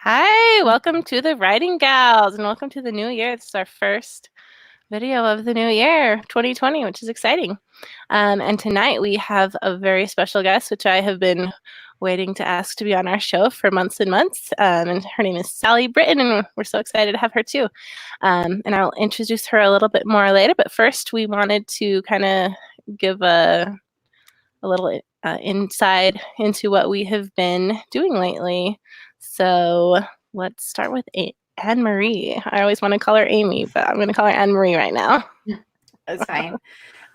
Hi, welcome to the Writing Gals and welcome to the new year. This is our first video of the new year, 2020, which is exciting. And tonight we have a very special guest, which I have been waiting to ask to be on our show for months and months. And her name is Sally Britton, and we're so excited to have her too. And I'll introduce her a little bit more later, but first we wanted to kind of give a little insight into what we have been doing lately. So let's start with Anne Marie. I always want to call her Amy, but I'm going to call her Anne Marie right now. That's fine.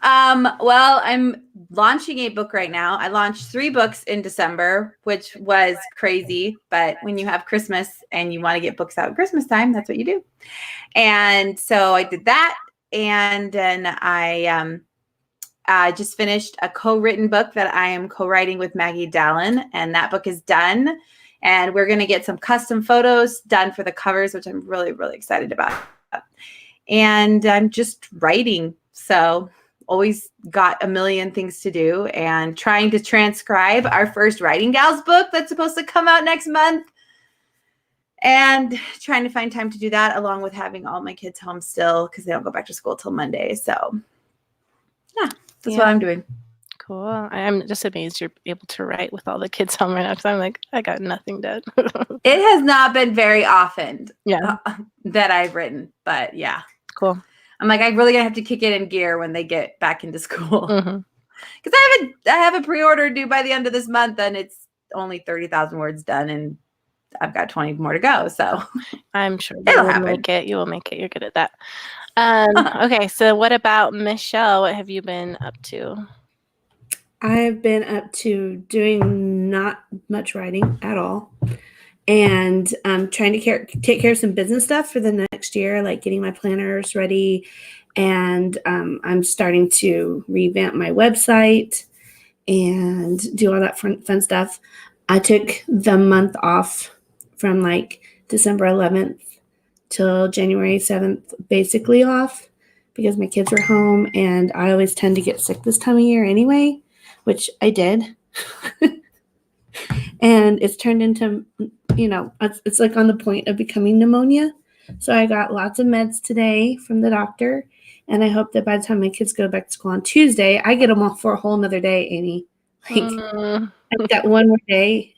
Well, I'm launching a book right now. I launched 3 books in December, which was crazy. But when you have Christmas and you want to get books out at Christmas time, that's what you do. And so I did that. And then I just finished a co-written book that I am co-writing with Maggie Dallin. And that book is done. And we're going to get some custom photos done for the covers, which I'm really, really excited about. And I'm just writing. So always got a million things to do and trying to transcribe our first Writing Gals book that's supposed to come out next month. And trying to find time to do that along with having all my kids home still because they don't go back to school till Monday. So yeah, that's what I'm doing. Cool. I'm just amazed you're able to write with all the kids home right now because I'm like, I got nothing done. It has not been very often that I've written, but yeah. Cool. I'm like, I'm really going to have to kick it in gear when they get back into school. Mm-hmm. Because I have a pre-order due by the end of this month and it's only 30,000 words done and I've got 20 more to go. So I'm sure you will make it. You will make it. You're good at that. Okay. So what about Michelle? What have you been up to? I've been up to doing not much writing at all. And I'm trying to take care of some business stuff for the next year, like getting my planners ready. And I'm starting to revamp my website and do all that fun stuff. I took the month off from like December 11th till January 7th, basically off because my kids were home. And I always tend to get sick this time of year anyway, which I did. And it's turned into, it's like on the point of becoming pneumonia. So I got lots of meds today from the doctor. And I hope that by the time my kids go back to school on Tuesday, I get them off for a whole nother day, Amy. I've got one more day.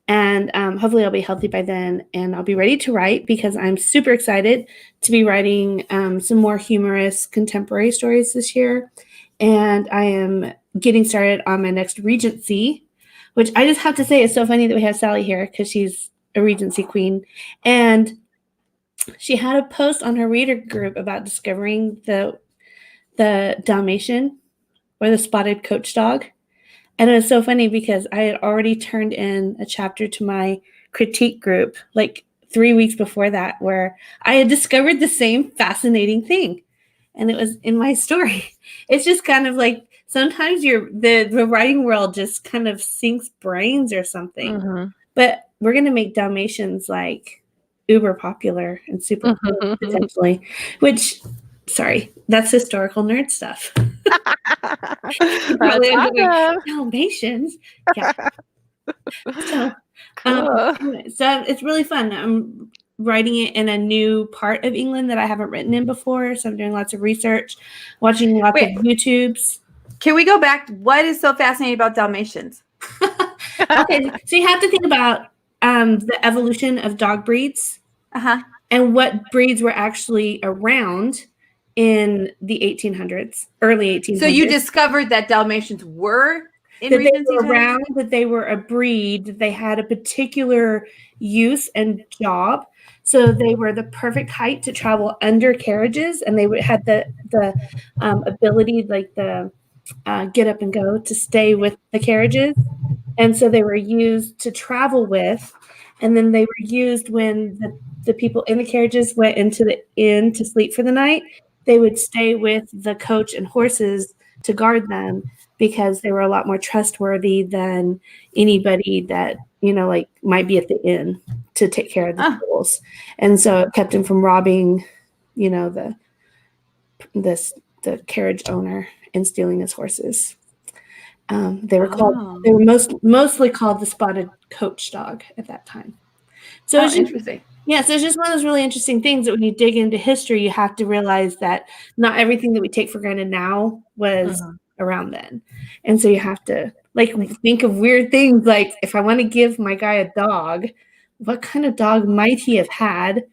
And hopefully I'll be healthy by then. And I'll be ready to write because I'm super excited to be writing some more humorous contemporary stories this year. And I am getting started on my next regency, which I just have to say is so funny that we have Sally here because she's a regency queen. And she had a post on her reader group about discovering the Dalmatian or the spotted coach dog. And it was so funny because I had already turned in a chapter to my critique group like 3 weeks before that where I had discovered the same fascinating thing. And it was in my story. It's just kind of like sometimes the writing world just kind of sinks brains or something. Mm-hmm. But we're going to make Dalmatians like uber popular and super cool potentially, which, sorry, that's historical nerd stuff. Probably awesome. Dalmatians. Yeah. So, cool. So it's really fun. I'm writing it in a new part of England that I haven't written in before. So I'm doing lots of research, watching lots of YouTubes. Can we go back? What is so fascinating about Dalmatians? Okay, so you have to think about the evolution of dog breeds and what breeds were actually around in the 1800s, early 1800s. So you discovered that Dalmatians were in Regency around, that they were a breed, that they had a particular use and job. So they were the perfect height to travel under carriages, and they had the ability, like the get up and go, to stay with the carriages. And so they were used to travel with, and then they were used when the people in the carriages went into the inn to sleep for the night. They would stay with the coach and horses to guard them because they were a lot more trustworthy than anybody that, like might be at the inn to take care of the fools. And so it kept him from robbing, the carriage owner and stealing his horses. They were called. They were mostly called the spotted coach dog at that time. So Oh, it's just, interesting. yeah, so it's just one of those really interesting things that when you dig into history, you have to realize that not everything that we take for granted now was around then. And so you have to like think of weird things like if I want to give my guy a dog, what kind of dog might he have had?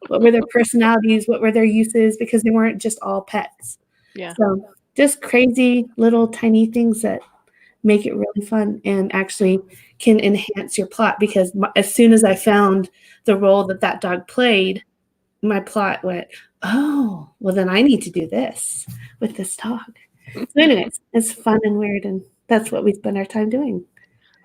What were their personalities? What were their uses? Because they weren't just all pets. Yeah. So just crazy little tiny things that make it really fun and actually can enhance your plot. Because as soon as I found the role that dog played, my plot went, oh, well, then I need to do this with this dog. So anyways, it's fun and weird, and that's what we spend our time doing.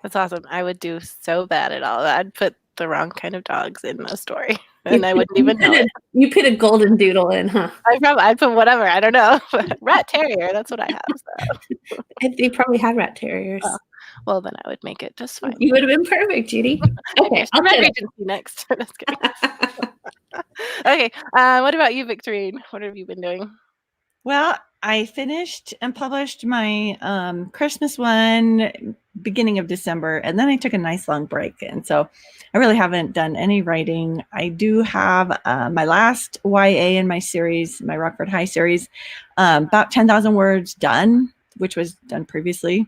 That's awesome. I would do so bad at all that. I'd put the wrong kind of dogs in a story, and I wouldn't even know it. You put a golden doodle in, huh? I'd put whatever. I don't know. Rat terrier. That's what I have. So. They probably had rat terriers. Oh, well, then I would make it just fine. You would have been perfect, Judy. Okay, I'll read Regency next. Just kidding. Okay. What about you, Victorine? What have you been doing? Well, I finished and published my Christmas one beginning of December, and then I took a nice long break. And so I really haven't done any writing. I do have my last YA in my series, my Rockford High series, about 10,000 words done, which was done previously.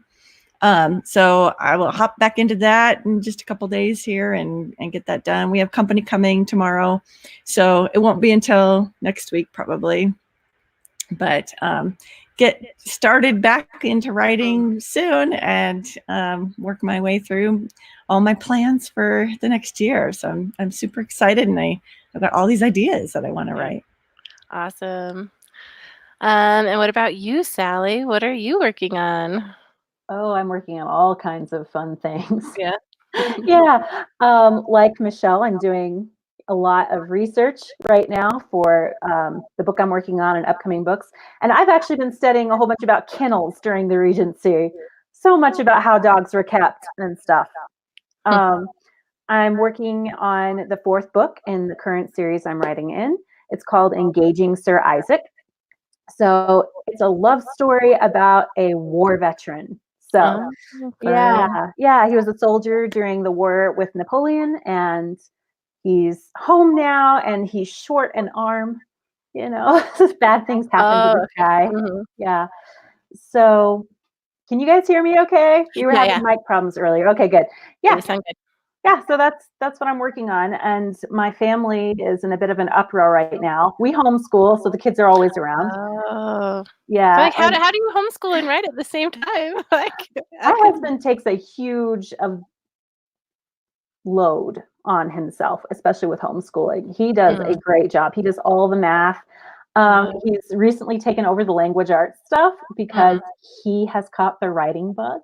So I will hop back into that in just a couple days here and get that done. We have company coming tomorrow, so it won't be until next week probably. But get started back into writing soon and work my way through all my plans for the next year. So I'm super excited, and I've got all these ideas that I want to write. Awesome. And what about you, Sally? What are you working on? Oh, I'm working on all kinds of fun things. Yeah. Yeah. Like Michelle, I'm doing a lot of research right now for the book I'm working on and upcoming books. And I've actually been studying a whole bunch about kennels during the Regency, so much about how dogs were kept and stuff. I'm working on the 4th book in the current series I'm writing in. It's called Engaging Sir Isaac. So it's a love story about a war veteran. So yeah, he was a soldier during the war with Napoleon, and he's home now, and he's short an arm. Bad things happen to this guy. Yeah. So can you guys hear me okay? You were having mic problems earlier. Okay, good. Yeah. You sound good. Yeah, so that's what I'm working on, and my family is in a bit of an uproar right now. We homeschool, so the kids are always around. Oh, yeah. So like, how do you homeschool and write at the same time? Like, my husband takes a huge load on himself, especially with homeschooling. He does a great job. He does all the math. He's recently taken over the language arts stuff because he has caught the writing bug.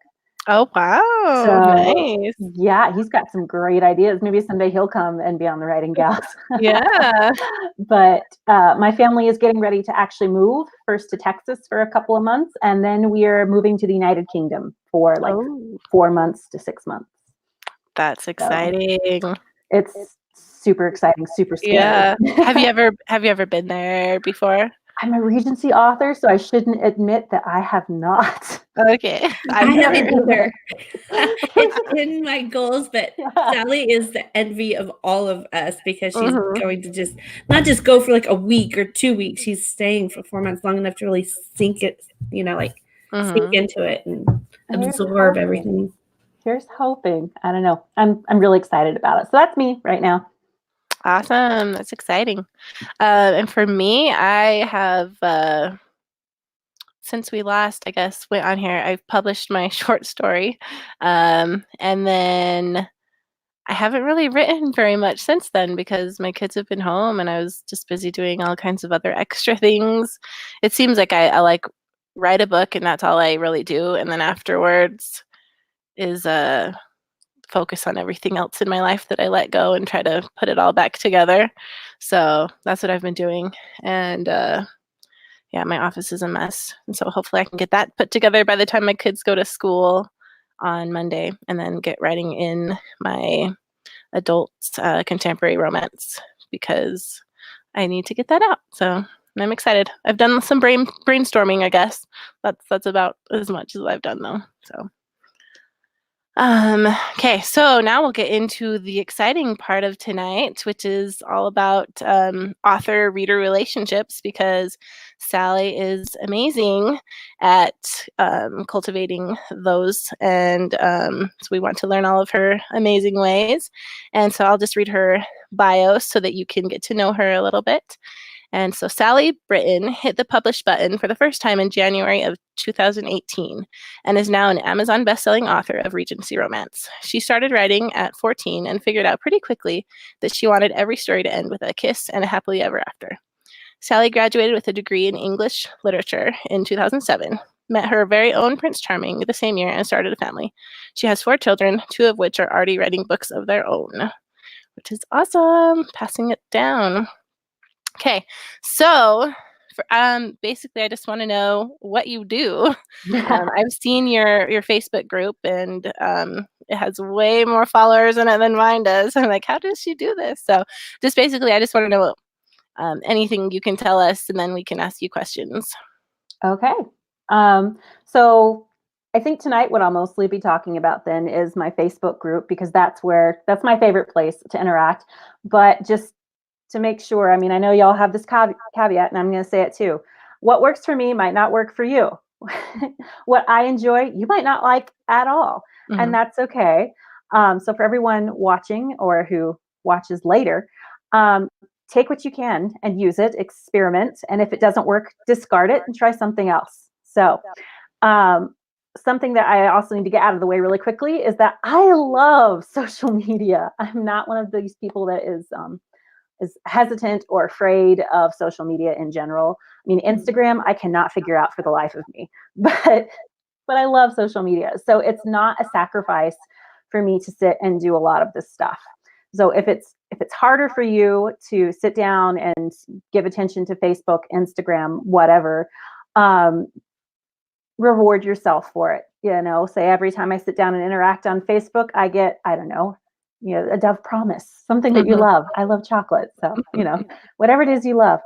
Oh, wow. So, nice. Yeah, he's got some great ideas. Maybe someday he'll come and be on the Writing Gals. Yeah. But my family is getting ready to actually move first to Texas for a couple of months, and then we are moving to the United Kingdom for 4 months to 6 months. That's exciting. So it's super exciting, super scary. Yeah. Have you ever been there before? I'm a Regency author, so I shouldn't admit that I have not. Okay. I haven't either. It's in my goals, but Sally is the envy of all of us because she's going to not just go for like a week or 2 weeks. She's staying for 4 months, long enough to really sink it, sink into it and absorb everything. Here's hoping. I don't know. I'm really excited about it. So that's me right now. Awesome. That's exciting. And for me, I have, since we last, I guess, went on here, I've published my short story. And then I haven't really written very much since then because my kids have been home and I was just busy doing all kinds of other extra things. It seems like I like write a book and that's all I really do. And then afterwards is focus on everything else in my life that I let go and try to put it all back together. So that's what I've been doing. And yeah, my office is a mess. And so hopefully I can get that put together by the time my kids go to school on Monday and then get writing in my adult contemporary romance because I need to get that out. So I'm excited. I've done some brainstorming, I guess. That's about as much as I've done though. So Okay, so now we'll get into the exciting part of tonight, which is all about author-reader relationships, because Sally is amazing at cultivating those, and so we want to learn all of her amazing ways. And so I'll just read her bio so that you can get to know her a little bit. And so Sally Britton hit the publish button for the first time in January of 2018 and is now an Amazon bestselling author of Regency romance. She started writing at 14 and figured out pretty quickly that she wanted every story to end with a kiss and a happily ever after. Sally graduated with a degree in English literature in 2007, met her very own Prince Charming the same year, and started a family. She has 4 children, 2 of which are already writing books of their own, which is awesome. Passing it down. Okay, so basically, I just want to know what you do. I've seen your Facebook group, and it has way more followers in it than mine does. I'm like, how does she do this? So, just basically, I just want to know anything you can tell us, and then we can ask you questions. Okay. So I think tonight what I'll mostly be talking about then is my Facebook group, because that's my favorite place to interact. But just to make sure, I mean, I know y'all have this caveat, and I'm going to say it too. What works for me might not work for you. What I enjoy, you might not like at all. Mm-hmm. And that's okay. So for everyone watching or who watches later, take what you can and use it, experiment. And if it doesn't work, discard it and try something else. So something that I also need to get out of the way really quickly is that I love social media. I'm not one of these people that is hesitant or afraid of social media in general. I mean, Instagram, I cannot figure out for the life of me, but I love social media. So it's not a sacrifice for me to sit and do a lot of this stuff. So if it's harder for you to sit down and give attention to Facebook, Instagram, whatever, reward yourself for it. You know, say every time I sit down and interact on Facebook, I get, I don't know, a Dove promise, something that you love. I love chocolate. So, whatever it is you love,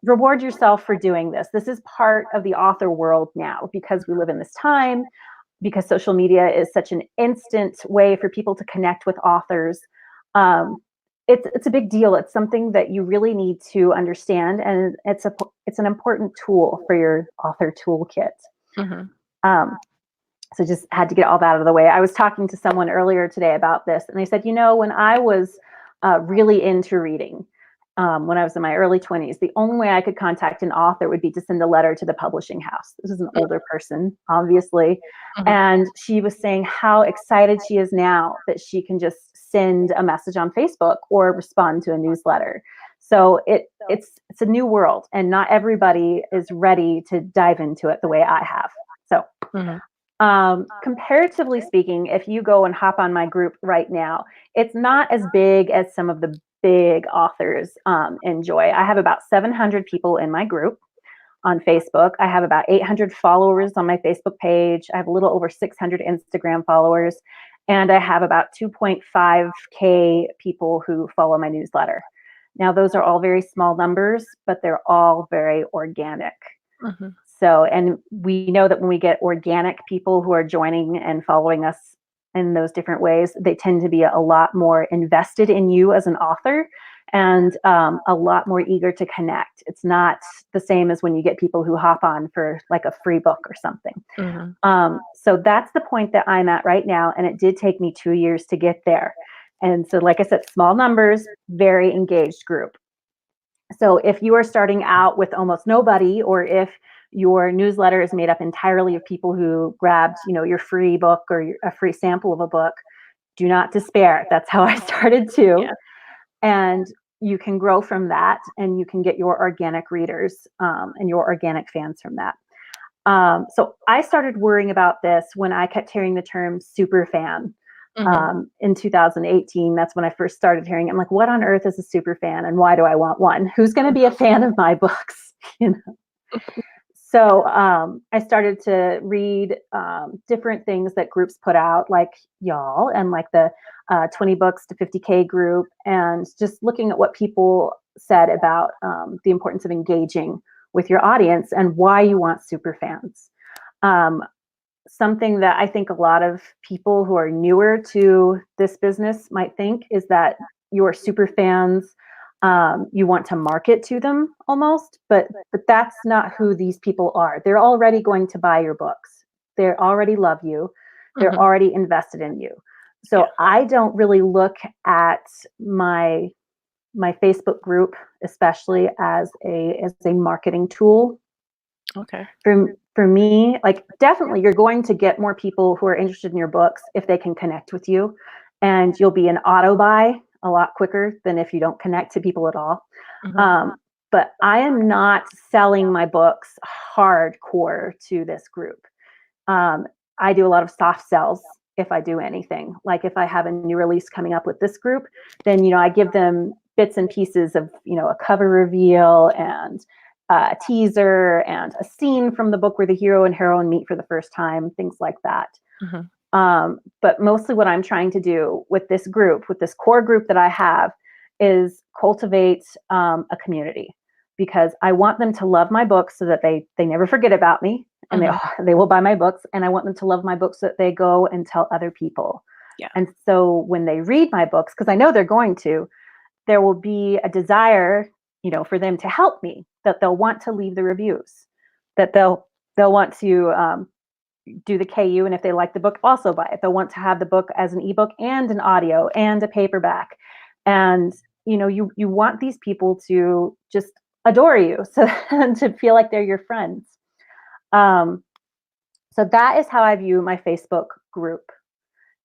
reward yourself for doing this. This is part of the author world now, because we live in this time, because social media is such an instant way for people to connect with authors. It's a big deal. It's something that you really need to understand, and it's an important tool for your author toolkit. Mm-hmm. So just had to get all that out of the way. I was talking to someone earlier today about this, and they said, when I was really into reading, when I was in my early 20s, the only way I could contact an author would be to send a letter to the publishing house. This is an older person, obviously. Mm-hmm. And she was saying how excited she is now that she can just send a message on Facebook or respond to a newsletter. So it's a new world, and not everybody is ready to dive into it the way I have. So comparatively speaking, if you go and hop on my group right now, it's not as big as some of the big authors enjoy. I have about 700 people in my group on Facebook. I have about 800 followers on my Facebook page. I have a little over 600 Instagram followers, and I have about 2.5K people who follow my newsletter. Now, those are all very small numbers, but they're all very organic. Mm-hmm. So, and we know that when we get organic people who are joining and following us in those different ways, they tend to be a lot more invested in you as an author, and a lot more eager to connect. It's not the same as when you get people who hop on for like a free book or something. Mm-hmm. So that's the point that I'm at right now. And it did take me 2 years to get there. And so, like I said, small numbers, very engaged group. So if you are starting out with almost nobody, or if your newsletter is made up entirely of people who grabbed, your free book or a free sample of a book, do not despair. That's how I started too. Yeah. And you can grow from that, and you can get your organic readers and your organic fans from that. So I started worrying about this when I kept hearing the term super fan. In 2018, that's when I first started hearing it. I'm like, what on earth is a super fan, and why do I want one? Who's going to be a fan of my books? So I started to read different things that groups put out, like y'all, and like the 20 books to 50K group, and just looking at what people said about the importance of engaging with your audience and why you want super fans. something that I think a lot of people who are newer to this business might think is that your super fans, you want to market to them almost, but that's not who these people are. They're already going to buy your books. They already love you. They're already invested in you. So I don't really look at my Facebook group, especially as a marketing tool. Okay. For me, like definitely you're going to get more people who are interested in your books if they can connect with you, and you'll be an auto buy a lot quicker than if you don't connect to people at all. But I am not selling my books hardcore to this group. I do a lot of soft sells if I do anything. Like if I have a new release coming up with this group, then, I give them bits and pieces of, a cover reveal and a teaser and a scene from the book where the hero and heroine meet for the first time, things like that. But mostly what I'm trying to do with this group, with this core group that I have, is cultivate a community, because I want them to love my books so that they never forget about me, and they will buy my books. And I want them to love my books so that they go and tell other people. Yeah. And so when they read my books, because I know they're going to, there will be a desire, for them to help me, that they'll want to leave the reviews, that they'll want to do the KU, and if they like the book, also buy it. They'll want to have the book as an ebook and an audio and a paperback. And you want these people to just adore you, so to feel like they're your friends. So that is how I view my Facebook group,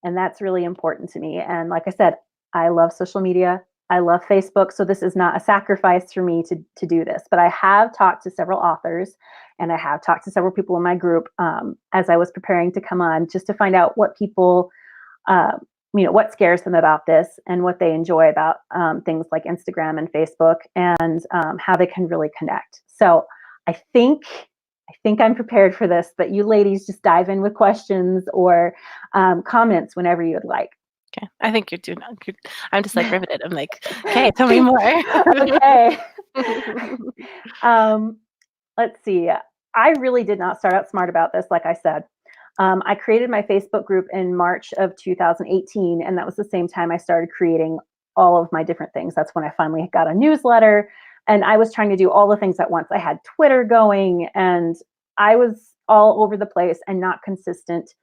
and that's really important to me. And like I said, I love social media. I love Facebook, so this is not a sacrifice for me to do this. But I have talked to several authors, and I have talked to several people in my group as I was preparing to come on, just to find out what people, what scares them about this, and what they enjoy about things like Instagram and Facebook, and how they can really connect. So I think I'm prepared for this, but you ladies just dive in with questions or comments whenever you'd like. Okay. I think you're doing good. I'm just like riveted. I'm like, okay, tell me more. Okay. Let's see. I really did not start out smart about this, like I said. I created my Facebook group in March of 2018, and that was the same time I started creating all of my different things. That's when I finally got a newsletter, and I was trying to do all the things at once. I had Twitter going, and I was all over the place and not consistent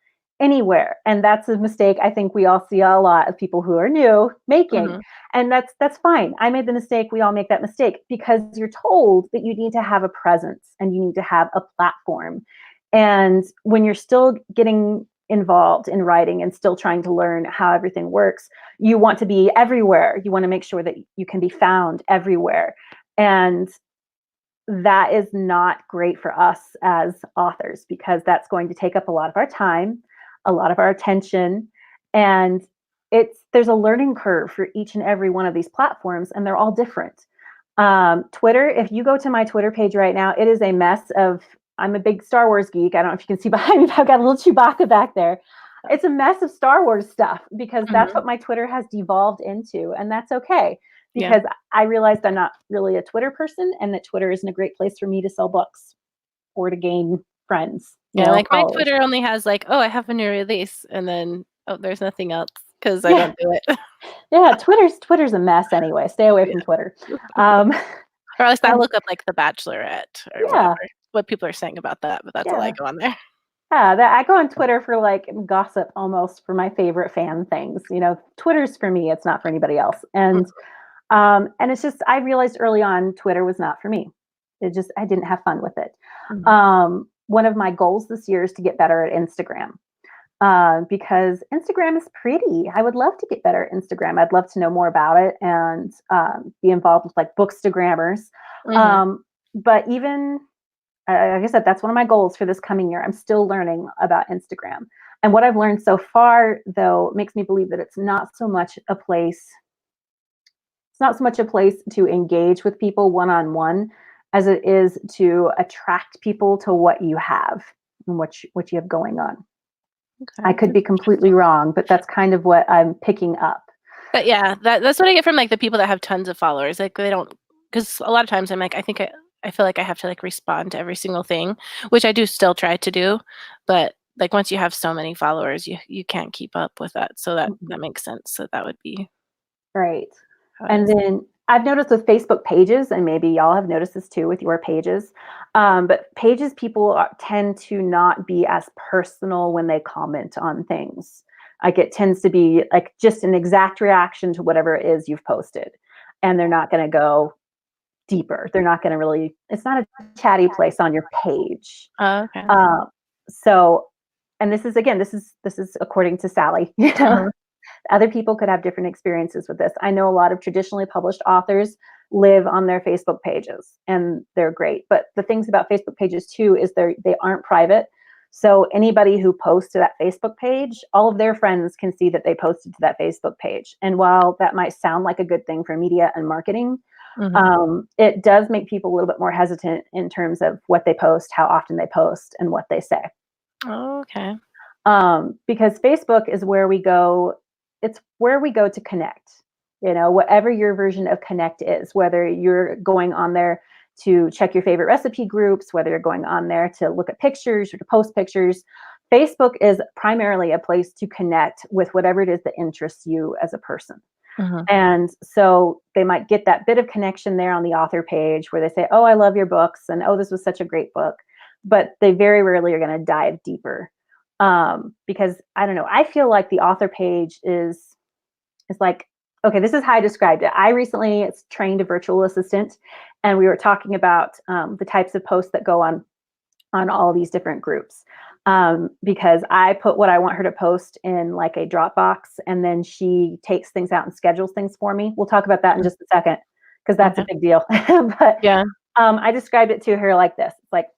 anywhere. And that's a mistake I think we all see a lot of people who are new making. And that's fine. I made the mistake. We all make that mistake, because you're told that you need to have a presence and you need to have a platform. And when you're still getting involved in writing and still trying to learn how everything works, you want to be everywhere. You want to make sure that you can be found everywhere. And that is not great for us as authors, because that's going to take up a lot of our time, a lot of our attention, and there's a learning curve for each and every one of these platforms, and they're all different. Twitter, if you go to my Twitter page right now, it is a mess of, I'm a big Star Wars geek. I don't know if you can see behind me, but I've got a little Chewbacca back there. It's a mess of Star Wars stuff, because that's what my Twitter has devolved into, and that's okay, because I realized I'm not really a Twitter person, and that Twitter isn't a great place for me to sell books or to gain friends. Yeah, like my Twitter only has like, oh, I have a new release, and then, oh, there's nothing else, because I don't do it. Yeah, Twitter's a mess anyway. Stay away from Twitter. Or else I'll look up like The Bachelorette or whatever, what people are saying about that, but that's all I go on there. Yeah, I go on Twitter for like gossip, almost, for my favorite fan things. Twitter's for me, it's not for anybody else. And it's just, I realized early on Twitter was not for me. I didn't have fun with it. One of my goals this year is to get better at Instagram, because Instagram is pretty. I would love to get better at Instagram. I'd love to know more about it and be involved with like Bookstagrammers. But even, like I said, that's one of my goals for this coming year. I'm still learning about Instagram. And what I've learned so far, though, makes me believe that it's not so much a place to engage with people one-on-one as it is to attract people to what you have and what you have going on. Okay. I could be completely wrong, but that's kind of what I'm picking up. But yeah, that's what I get from like the people that have tons of followers. Like they don't, because a lot of times I'm like, I feel like I have to like respond to every single thing, which I do still try to do, but like once you have so many followers, you can't keep up with that. So that makes sense. So that would be Right. how it And is. then I've noticed with Facebook pages, and maybe y'all have noticed this too with your pages, but pages people tend to not be as personal when they comment on things. Like it tends to be like just an exact reaction to whatever it is you've posted, and they're not going to go deeper. They're not going to really. It's not a chatty place on your page. Oh, okay. So, and this is again, this is according to Sally. You know, other people could have different experiences with this. I know a lot of traditionally published authors live on their Facebook pages, and they're great. But the things about Facebook pages too is they aren't private. So anybody who posts to that Facebook page, all of their friends can see that they posted to that Facebook page. And while that might sound like a good thing for media and marketing, it does make people a little bit more hesitant in terms of what they post, how often they post, and what they say. Oh, okay. Because Facebook is where we go. It's where we go to connect. You know, whatever your version of connect is, whether you're going on there to check your favorite recipe groups, whether you're going on there to look at pictures or to post pictures, Facebook is primarily a place to connect with whatever it is that interests you as a person. And so they might get that bit of connection there on the author page where they say, oh, I love your books, and oh, this was such a great book. But they very rarely are going to dive deeper. Because I don't know, I feel like the author page is like, okay, this is how I described it. I recently trained a virtual assistant, and we were talking about the types of posts that go on all these different groups. Because I put what I want her to post in like a Dropbox, and then she takes things out and schedules things for me. We'll talk about that in just a second, because that's a big deal. But I described it to her like this. It's like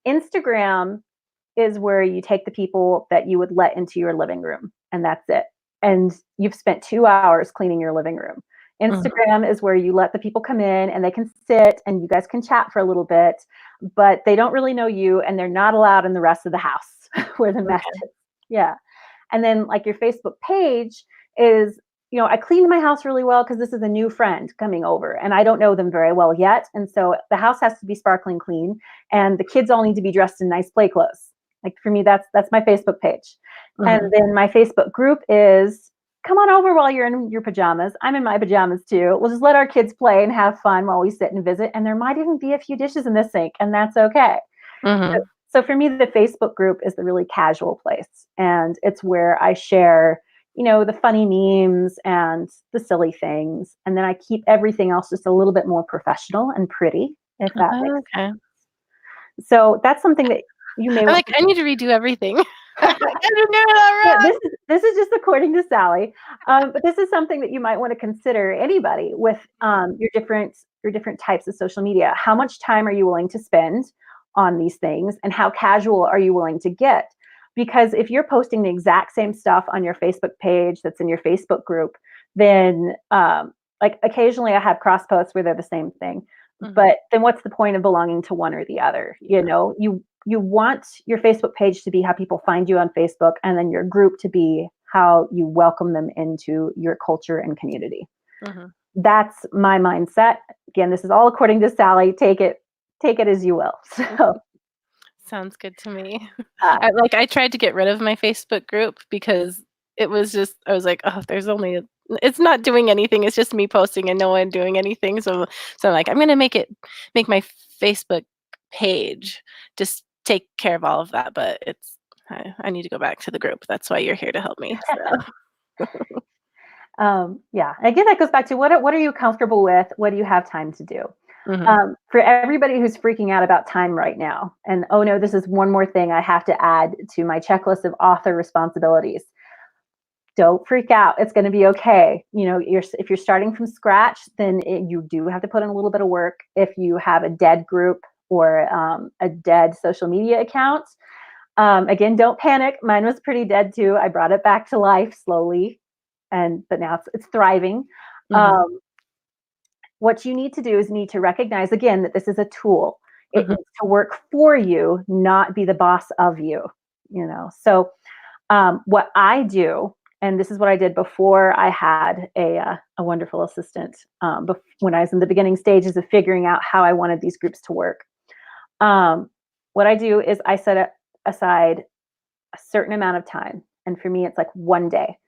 Instagram is where you take the people that you would let into your living room, and that's it. And you've spent 2 hours cleaning your living room. Instagram is where you let the people come in and they can sit and you guys can chat for a little bit, but they don't really know you, and they're not allowed in the rest of the house where the mess is. Yeah. And then like your Facebook page is, you know, I cleaned my house really well because this is a new friend coming over and I don't know them very well yet. And so the house has to be sparkling clean, and the kids all need to be dressed in nice play clothes. Like for me, that's my Facebook page. And then my Facebook group is, come on over while you're in your pajamas. I'm in my pajamas too. We'll just let our kids play and have fun while we sit and visit. And there might even be a few dishes in the sink, and that's okay. So for me, the Facebook group is the really casual place. And it's where I share, you know, the funny memes and the silly things. And then I keep everything else just a little bit more professional and pretty, if that makes sense. So that's something that you may want I need to redo everything. I didn't know that right. This is just according to Sally, but this is something that you might want to consider. Anybody with your different types of social media. How much time are you willing to spend on these things, and how casual are you willing to get? Because if you're posting the exact same stuff on your Facebook page that's in your Facebook group, then like occasionally I have cross posts where they're the same thing. But then what's the point of belonging to one or the other? You know, you want your Facebook page to be how people find you on Facebook, and then your group to be how you welcome them into your culture and community. That's my mindset. Again, this is all according to Sally. Take it as you will. So sounds good to me. I tried to get rid of my Facebook group because it was just, I was like, oh, it's not doing anything. It's just me posting and no one doing anything. So I'm like, I'm going to make my Facebook page just take care of all of that. But I need to go back to the group. That's why you're here to help me. So. Yeah. Again, that goes back to what are you comfortable with? What do you have time to do? For everybody who's freaking out about time right now, and oh no, this is one more thing I have to add to my checklist of author responsibilities. Don't freak out. It's going to be okay. You know, if you're starting from scratch, then you do have to put in a little bit of work. If you have a dead group or a dead social media account, again, don't panic. Mine was pretty dead too. I brought it back to life slowly, but now it's thriving. What you need to do is you need to recognize again that this is a tool. It needs to work for you, not be the boss of you. You know. So what I do. And this is what I did before I had a wonderful assistant, when I was in the beginning stages of figuring out how I wanted these groups to work. What I do is I set aside a certain amount of time. And for me, it's like one day.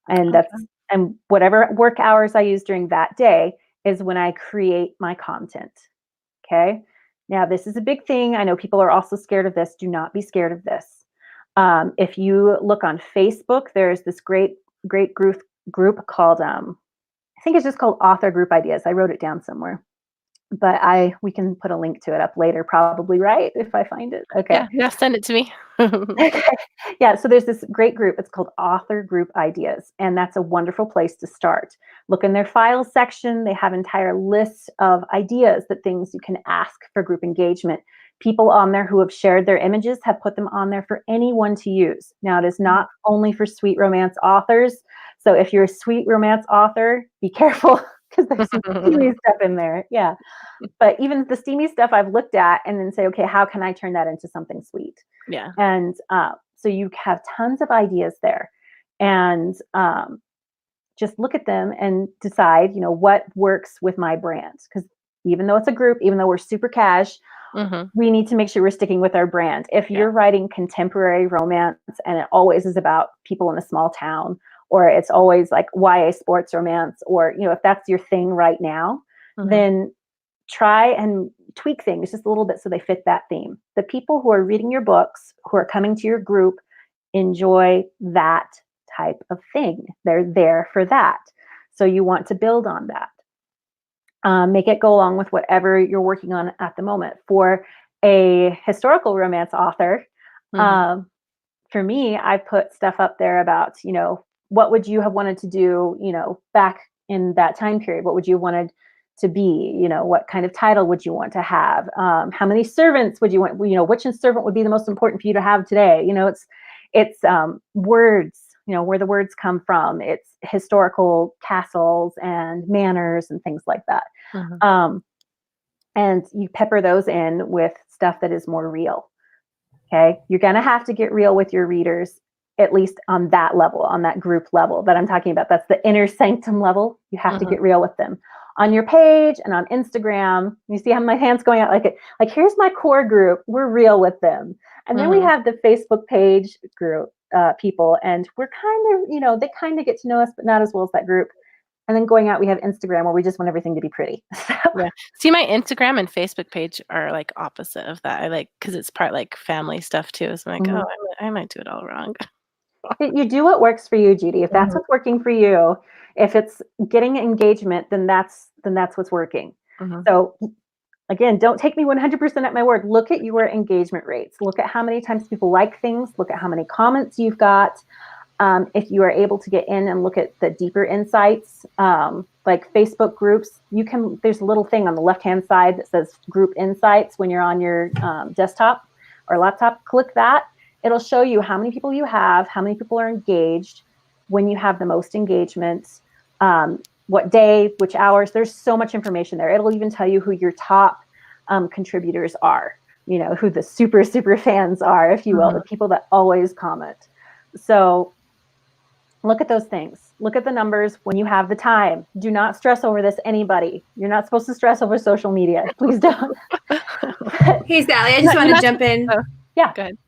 And Okay. and whatever work hours I use during that day is when I create my content. Okay. Now, this is a big thing. I know people are also scared of this. Do not be scared of this. If you look on Facebook, there's this great group called, I think it's just called Author Group Ideas. I wrote it down somewhere, but we can put a link to it up later, probably, right? If I find it. Okay. Yeah, send it to me. Okay. Yeah, so there's this great group. It's called Author Group Ideas, and that's a wonderful place to start. Look in their files section. They have entire lists of ideas, that things you can ask for group engagement. People on there who have shared their images have put them on there for anyone to use. Now, it is not only for sweet romance authors. So if you're a sweet romance author, be careful, because there's some steamy stuff in there. Yeah. But even the steamy stuff I've looked at and then say, okay, how can I turn that into something sweet? Yeah. And so you have tons of ideas there, and just look at them and decide, what works with my brand. Because even though it's a group, even though we're super cash, we need to make sure we're sticking with our brand. If you're writing contemporary romance and it always is about people in a small town, or it's always like YA sports romance, or, if that's your thing right now, then try and tweak things just a little bit so they fit that theme. The people who are reading your books, who are coming to your group, enjoy that type of thing. They're there for that. So you want to build on that. Make it go along with whatever you're working on at the moment. For a historical romance author, for me, I put stuff up there about, what would you have wanted to do, back in that time period? What would you have wanted to be? What kind of title would you want to have? How many servants would you want? Which servant would be the most important for you to have today? It's words, where the words come from. It's historical castles and manors and things like that. And you pepper those in with stuff that is more real. Okay. You're going to have to get real with your readers, at least on that level, on that group level that I'm talking about. That's the inner sanctum level. You have to get real with them. On your page and on Instagram, you see how my hand's going out like here's my core group. We're real with them. And then we have the Facebook page group people, and we're kind of, they kind of get to know us, but not as well as that group. And then going out, we have Instagram, where we just want everything to be pretty. Yeah. See, my Instagram and Facebook page are like opposite of that. I like, because it's part like family stuff too. So I'm like, oh, I might do it all wrong. You do what works for you, Judy. If that's what's working for you, if it's getting engagement, then that's what's working. So again, don't take me 100% at my word. Look at your engagement rates. Look at how many times people like things. Look at how many comments you've got. If you are able to get in and look at the deeper insights, like Facebook groups, there's a little thing on the left-hand side that says group insights when you're on your desktop or laptop. Click that. It'll show you how many people you have, how many people are engaged, when you have the most engagement, what day, which hours. There's so much information there. It'll even tell you who your top contributors are, who the super, super fans are, if you will, the people that always comment. So look at those things. Look at the numbers when you have the time. Do not stress over this, anybody. You're not supposed to stress over social media. Please don't. Hey, Sally, I just want to jump in. Yeah. Go ahead.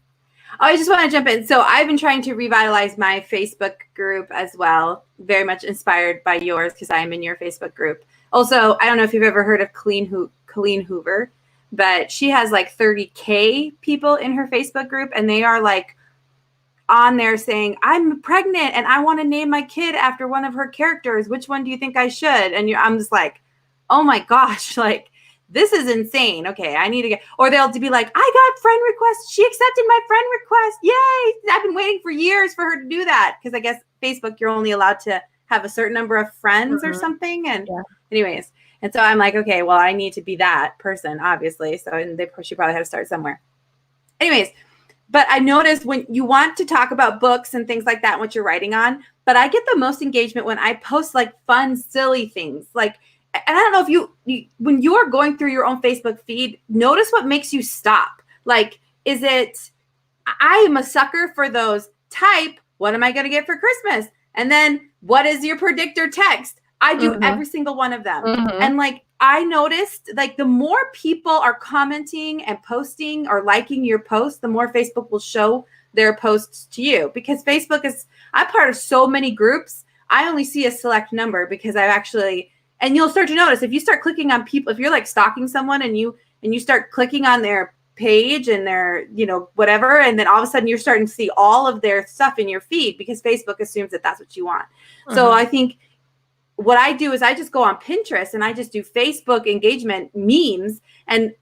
I just want to jump in. So I've been trying to revitalize my Facebook group as well. Very much inspired by yours, because I am in your Facebook group. Also, I don't know if you've ever heard of Colleen Hoover, but she has like 30K people in her Facebook group, and they are like on there saying, I'm pregnant and I want to name my kid after one of her characters. Which one do you think I should? And I'm just like, oh my gosh, like, this is insane. Okay, I need to get, or they'll be like, I got friend requests. She accepted my friend request. Yay. I've been waiting for years for her to do that. Because I guess Facebook, you're only allowed to have a certain number of friends or something. And anyways, and so I'm like, okay, well, I need to be that person, obviously. So, and she probably had to start somewhere. Anyways, but I noticed when you want to talk about books and things like that, what you're writing on, but I get the most engagement when I post like fun, silly things. Like, and I don't know if you when you're going through your own Facebook feed, notice what makes you stop. Like, is it, I am a sucker for those type, what am I going to get for Christmas? And then what is your predictor text? I do every single one of them. And like, I noticed like the more people are commenting and posting or liking your posts, the more Facebook will show their posts to you, because Facebook is, I'm part of so many groups. I only see a select number because I've actually, and you'll start to notice if you start clicking on people, if you're like stalking someone and you start clicking on their page and their, whatever, and then all of a sudden you're starting to see all of their stuff in your feed because Facebook assumes that that's what you want. So I think what I do is I just go on Pinterest and I just do Facebook engagement memes and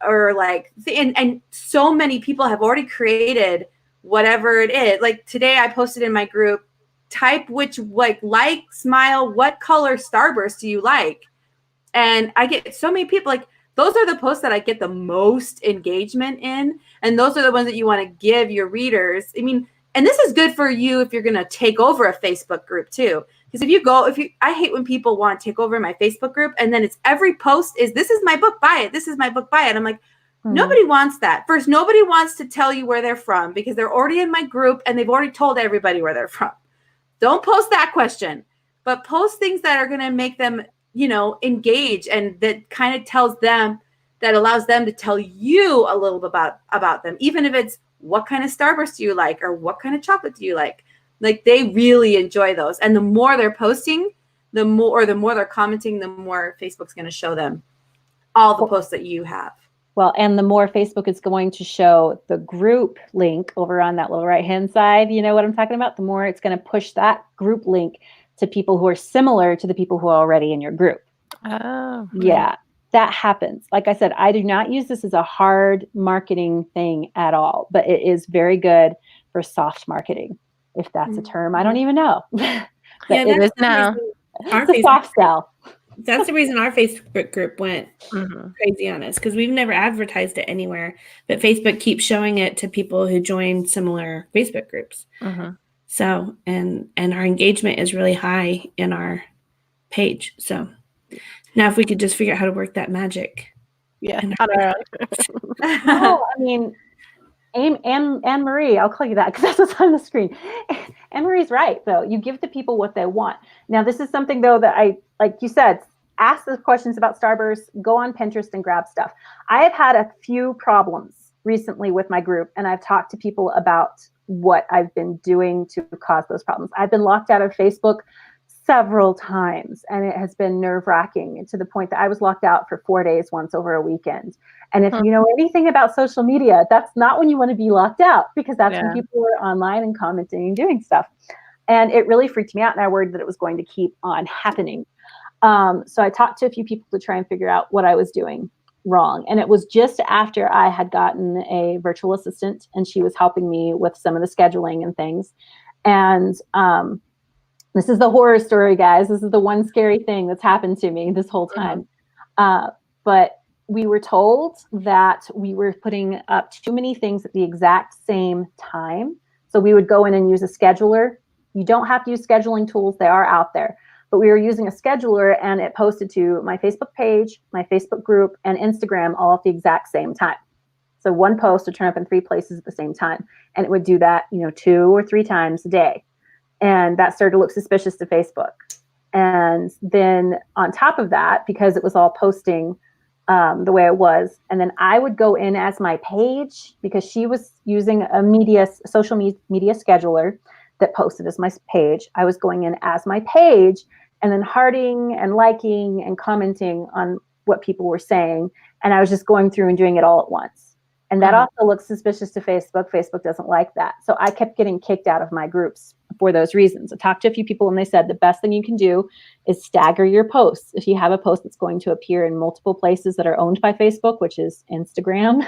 so many people have already created whatever it is. Like today I posted in my group, type which like smile, what color starburst do you like? And I get so many people, like those are the posts that I get the most engagement in. And those are the ones that you want to give your readers. I mean, and this is good for you if you're going to take over a Facebook group too. Because I hate when people want to take over my Facebook group and then it's every post is, this is my book, buy it. This is my book, buy it. I'm like, nobody wants that. First, nobody wants to tell you where they're from because they're already in my group and they've already told everybody where they're from. Don't post that question, but post things that are going to make them, engage, and that kind of tells them, that allows them to tell you a little bit about them, even if it's what kind of Starburst do you like or what kind of chocolate do you like? Like they really enjoy those. And the more they're posting, the more they're commenting, the more Facebook's going to show them all the posts that you have. Well, and the more Facebook is going to show the group link over on that little right-hand side, you know what I'm talking about? The more it's going to push that group link to people who are similar to the people who are already in your group. Oh. Yeah, that happens. Like I said, I do not use this as a hard marketing thing at all, but it is very good for soft marketing, if that's a term. I don't even know. Yeah, it is now. It's a soft sell. That's the reason our Facebook group went crazy on us, because we've never advertised it anywhere, but Facebook keeps showing it to people who join similar Facebook groups. So, and our engagement is really high in our page. So now if we could just figure out how to work that magic. Yeah. No, I mean, Anne Marie, I'll call you that because that's what's on the screen. Anne Marie's right, though. You give the people what they want. Now, this is something, though, that I, like you said, ask the questions about Starburst, go on Pinterest and grab stuff. I have had a few problems recently with my group, and I've talked to people about what I've been doing to cause those problems. I've been locked out of Facebook several times, and it has been nerve-wracking to the point that I was locked out for 4 days once over a weekend. And if you know anything about social media, that's not when you want to be locked out, because that's when people are online and commenting and doing stuff. And it really freaked me out, and I worried that it was going to keep on happening. So I talked to a few people to try and figure out what I was doing wrong. And it was just after I had gotten a virtual assistant, and she was helping me with some of the scheduling and things. And this is the horror story, guys. This is the one scary thing that's happened to me this whole time. But we were told that we were putting up too many things at the exact same time. So we would go in and use a scheduler. You don't have to use scheduling tools. They are out there. But we were using a scheduler, and it posted to my Facebook page, my Facebook group, and Instagram all at the exact same time. So one post would turn up in 3 places at the same time. And it would do that, 2 or 3 times a day. And that started to look suspicious to Facebook. And then on top of that, because it was all posting the way it was, and then I would go in as my page, because she was using a social media scheduler that posted as my page. I was going in as my page and then hearting and liking and commenting on what people were saying. And I was just going through and doing it all at once. And that also looks suspicious to Facebook. Facebook doesn't like that. So I kept getting kicked out of my groups for those reasons. I talked to a few people, and they said the best thing you can do is stagger your posts. If you have a post that's going to appear in multiple places that are owned by Facebook, which is Instagram,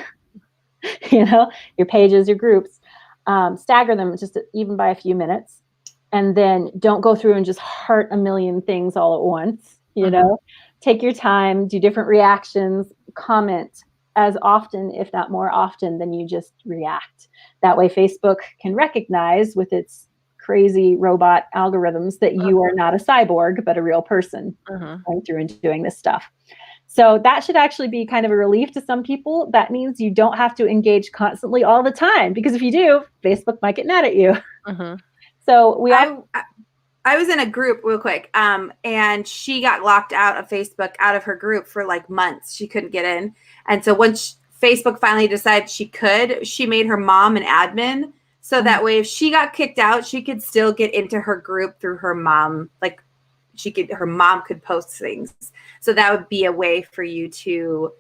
your pages, your groups, stagger them just even by a few minutes. And then don't go through and just heart a million things all at once. Take your time, do different reactions, comment as often, if not more often, than you just react. That way Facebook can recognize with its crazy robot algorithms that you are not a cyborg, but a real person going through and doing this stuff. So that should actually be kind of a relief to some people. That means you don't have to engage constantly all the time, because if you do, Facebook might get mad at you. So I was in a group real quick, and she got locked out of Facebook, out of her group for like months. She couldn't get in. And so once Facebook finally decided she made her mom an admin. So that way, if she got kicked out, she could still get into her group through her mom. Like her mom could post things. So that would be a way for you to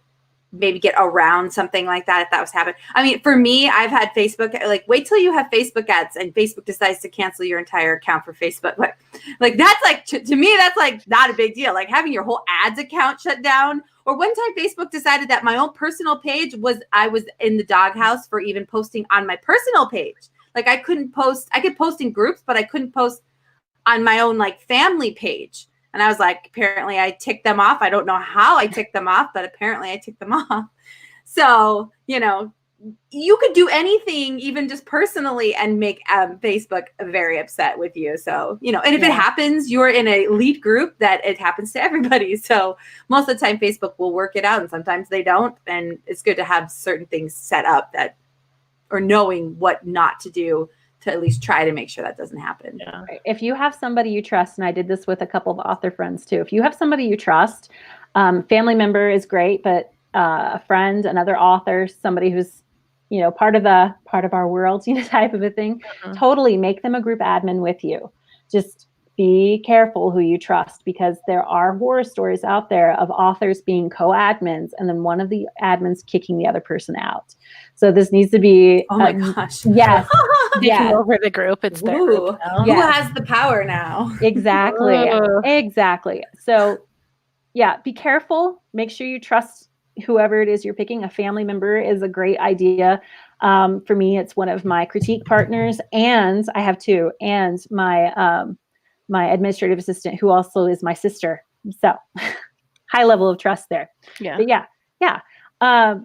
maybe get around something like that if that was happening. I mean, for me, I've had Facebook, like, wait till you have Facebook ads and Facebook decides to cancel your entire account for Facebook. Like that's like, to me, that's like not a big deal. Like having your whole ads account shut down. Or one time Facebook decided that my own personal page I was in the doghouse for even posting on my personal page. Like I could post in groups, but I couldn't post on my own like family page. And I was like, apparently I ticked them off. I don't know how I ticked them off, but apparently I ticked them off. So, you could do anything, even just personally, and make Facebook very upset with you. So, and if it happens, you're in an elite group that it happens to everybody. So most of the time Facebook will work it out and sometimes they don't. And it's good to have certain things set up or knowing what not to do to at least try to make sure that doesn't happen. Yeah. If you have somebody you trust, and I did this with a couple of author friends too, if you have somebody you trust, family member is great, but a friend, another author, somebody who's, part of our world, type of a thing, totally make them a group admin with you. Just be careful who you trust, because there are horror stories out there of authors being co-admins and then one of the admins kicking the other person out. So this needs to be, oh my gosh. Yes. Taking over the group. It's their group now. Who has the power now? Exactly. Ooh. Exactly. So yeah, be careful. Make sure you trust whoever it is you're picking. A family member is a great idea. For me, it's one of my critique partners, and I have two, and my administrative assistant, who also is my sister. So high level of trust there. Yeah. But yeah.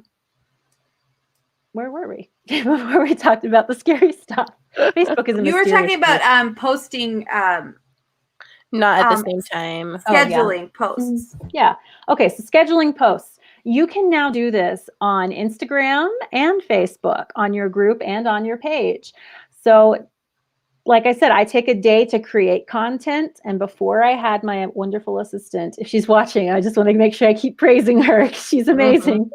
Where were we before we talked about the scary stuff? Facebook is a You were mysterious talking about place. posting Not at the same time. scheduling posts. Yeah. Okay. So scheduling posts. You can now do this on Instagram and Facebook, on your group and on your page. So like I said, I take a day to create content. And before I had my wonderful assistant, if she's watching, I just want to make sure I keep praising her because she's amazing.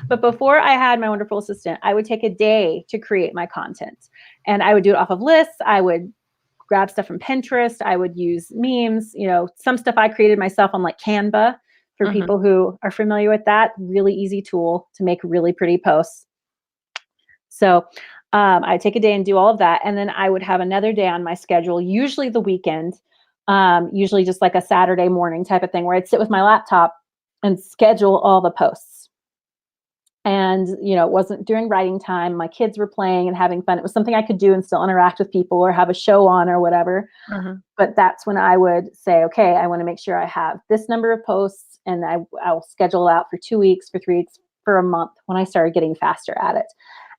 But before I had my wonderful assistant, I would take a day to create my content. And I would do it off of lists. I would grab stuff from Pinterest. I would use memes, some stuff I created myself on like Canva for people who are familiar with that. Really easy tool to make really pretty posts. So I'd take a day and do all of that. And then I would have another day on my schedule, usually the weekend, usually just like a Saturday morning type of thing, where I'd sit with my laptop and schedule all the posts. And, it wasn't during writing time. My kids were playing and having fun. It was something I could do and still interact with people or have a show on or whatever. But that's when I would say, okay, I want to make sure I have this number of posts, and I'll schedule out for 2 weeks, for 3 weeks, for a month, when I started getting faster at it.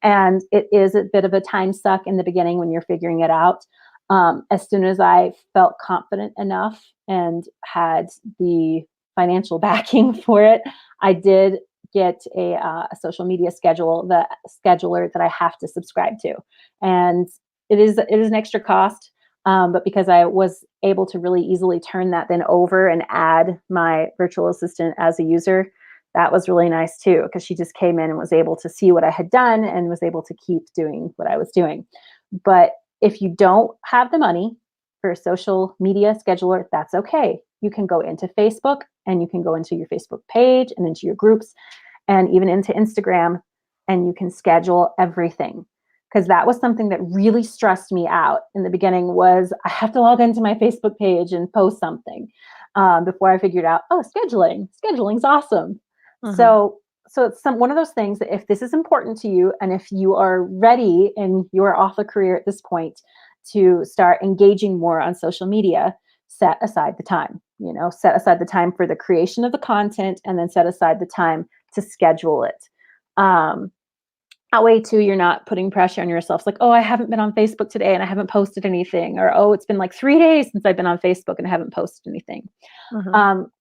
And it is a bit of a time suck in the beginning when you're figuring it out. As soon as I felt confident enough and had the financial backing for it, I did get a social media scheduler that I have to subscribe to. And it is an extra cost. But because I was able to really easily turn that then over and add my virtual assistant as a user, that was really nice too, because she just came in and was able to see what I had done and was able to keep doing what I was doing. But if you don't have the money for a social media scheduler, that's okay. You can go into Facebook, and you can go into your Facebook page and into your groups and even into Instagram, and you can schedule everything. Because that was something that really stressed me out in the beginning, was I have to log into my Facebook page and post something before I figured out, scheduling's awesome. So it's one of those things that if this is important to you, and if you are ready in your author career at this point to start engaging more on social media, set aside the time, set aside the time for the creation of the content, and then set aside the time to schedule it. That way too, you're not putting pressure on yourself. It's like, oh, I haven't been on Facebook today and I haven't posted anything. Or, oh, it's been like 3 days since I've been on Facebook and I haven't posted anything.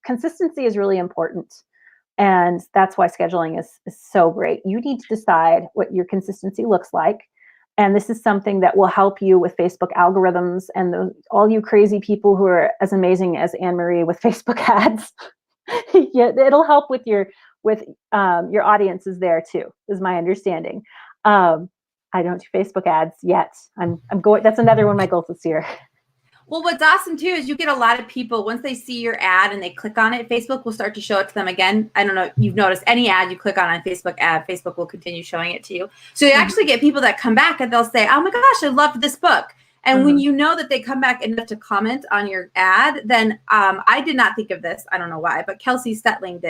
Consistency is really important. And that's why scheduling is so great. You need to decide what your consistency looks like. And this is something that will help you with Facebook algorithms and all you crazy people who are as amazing as Anne-Marie with Facebook ads. It'll help with your audiences there too, is my understanding. I don't do Facebook ads yet. I'm going. That's another one of my goals this year. Well, what's awesome too is you get a lot of people, once they see your ad and they click on it, Facebook will start to show it to them again. I don't know if you've noticed, any ad you click on Facebook ad, Facebook will continue showing it to you. So you actually get people that come back and they'll say, oh my gosh, I loved this book. And when you know that they come back enough to comment on your ad, then I did not think of this. I don't know why, but Kelsey Stetling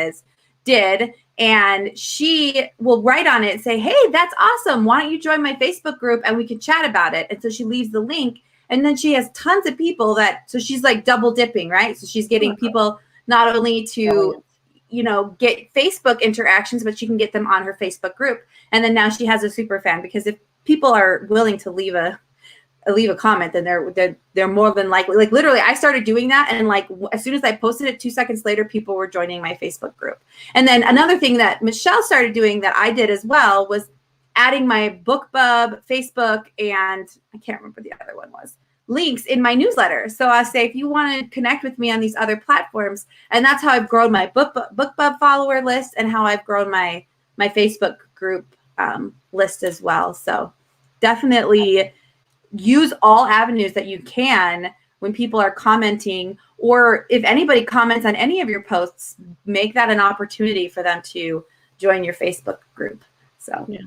did. And she will write on it and say, hey, that's awesome. Why don't you join my Facebook group and we can chat about it? And so she leaves the link. And then she has tons of people so she's like double dipping, right? So she's getting people not only to, get Facebook interactions, but she can get them on her Facebook group. And then now she has a super fan, because if people are willing to leave a comment, then they're more than likely, like literally I started doing that. And like, as soon as I posted it, 2 seconds later, people were joining my Facebook group. And then another thing that Michelle started doing that I did as well was adding my BookBub, Facebook, and I can't remember the other one was, links in my newsletter. So I say, if you want to connect with me on these other platforms, and that's how I've grown my BookBub follower list and how I've grown my Facebook group list as well. So definitely use all avenues that you can when people are commenting, or if anybody comments on any of your posts, make that an opportunity for them to join your Facebook group. So yeah.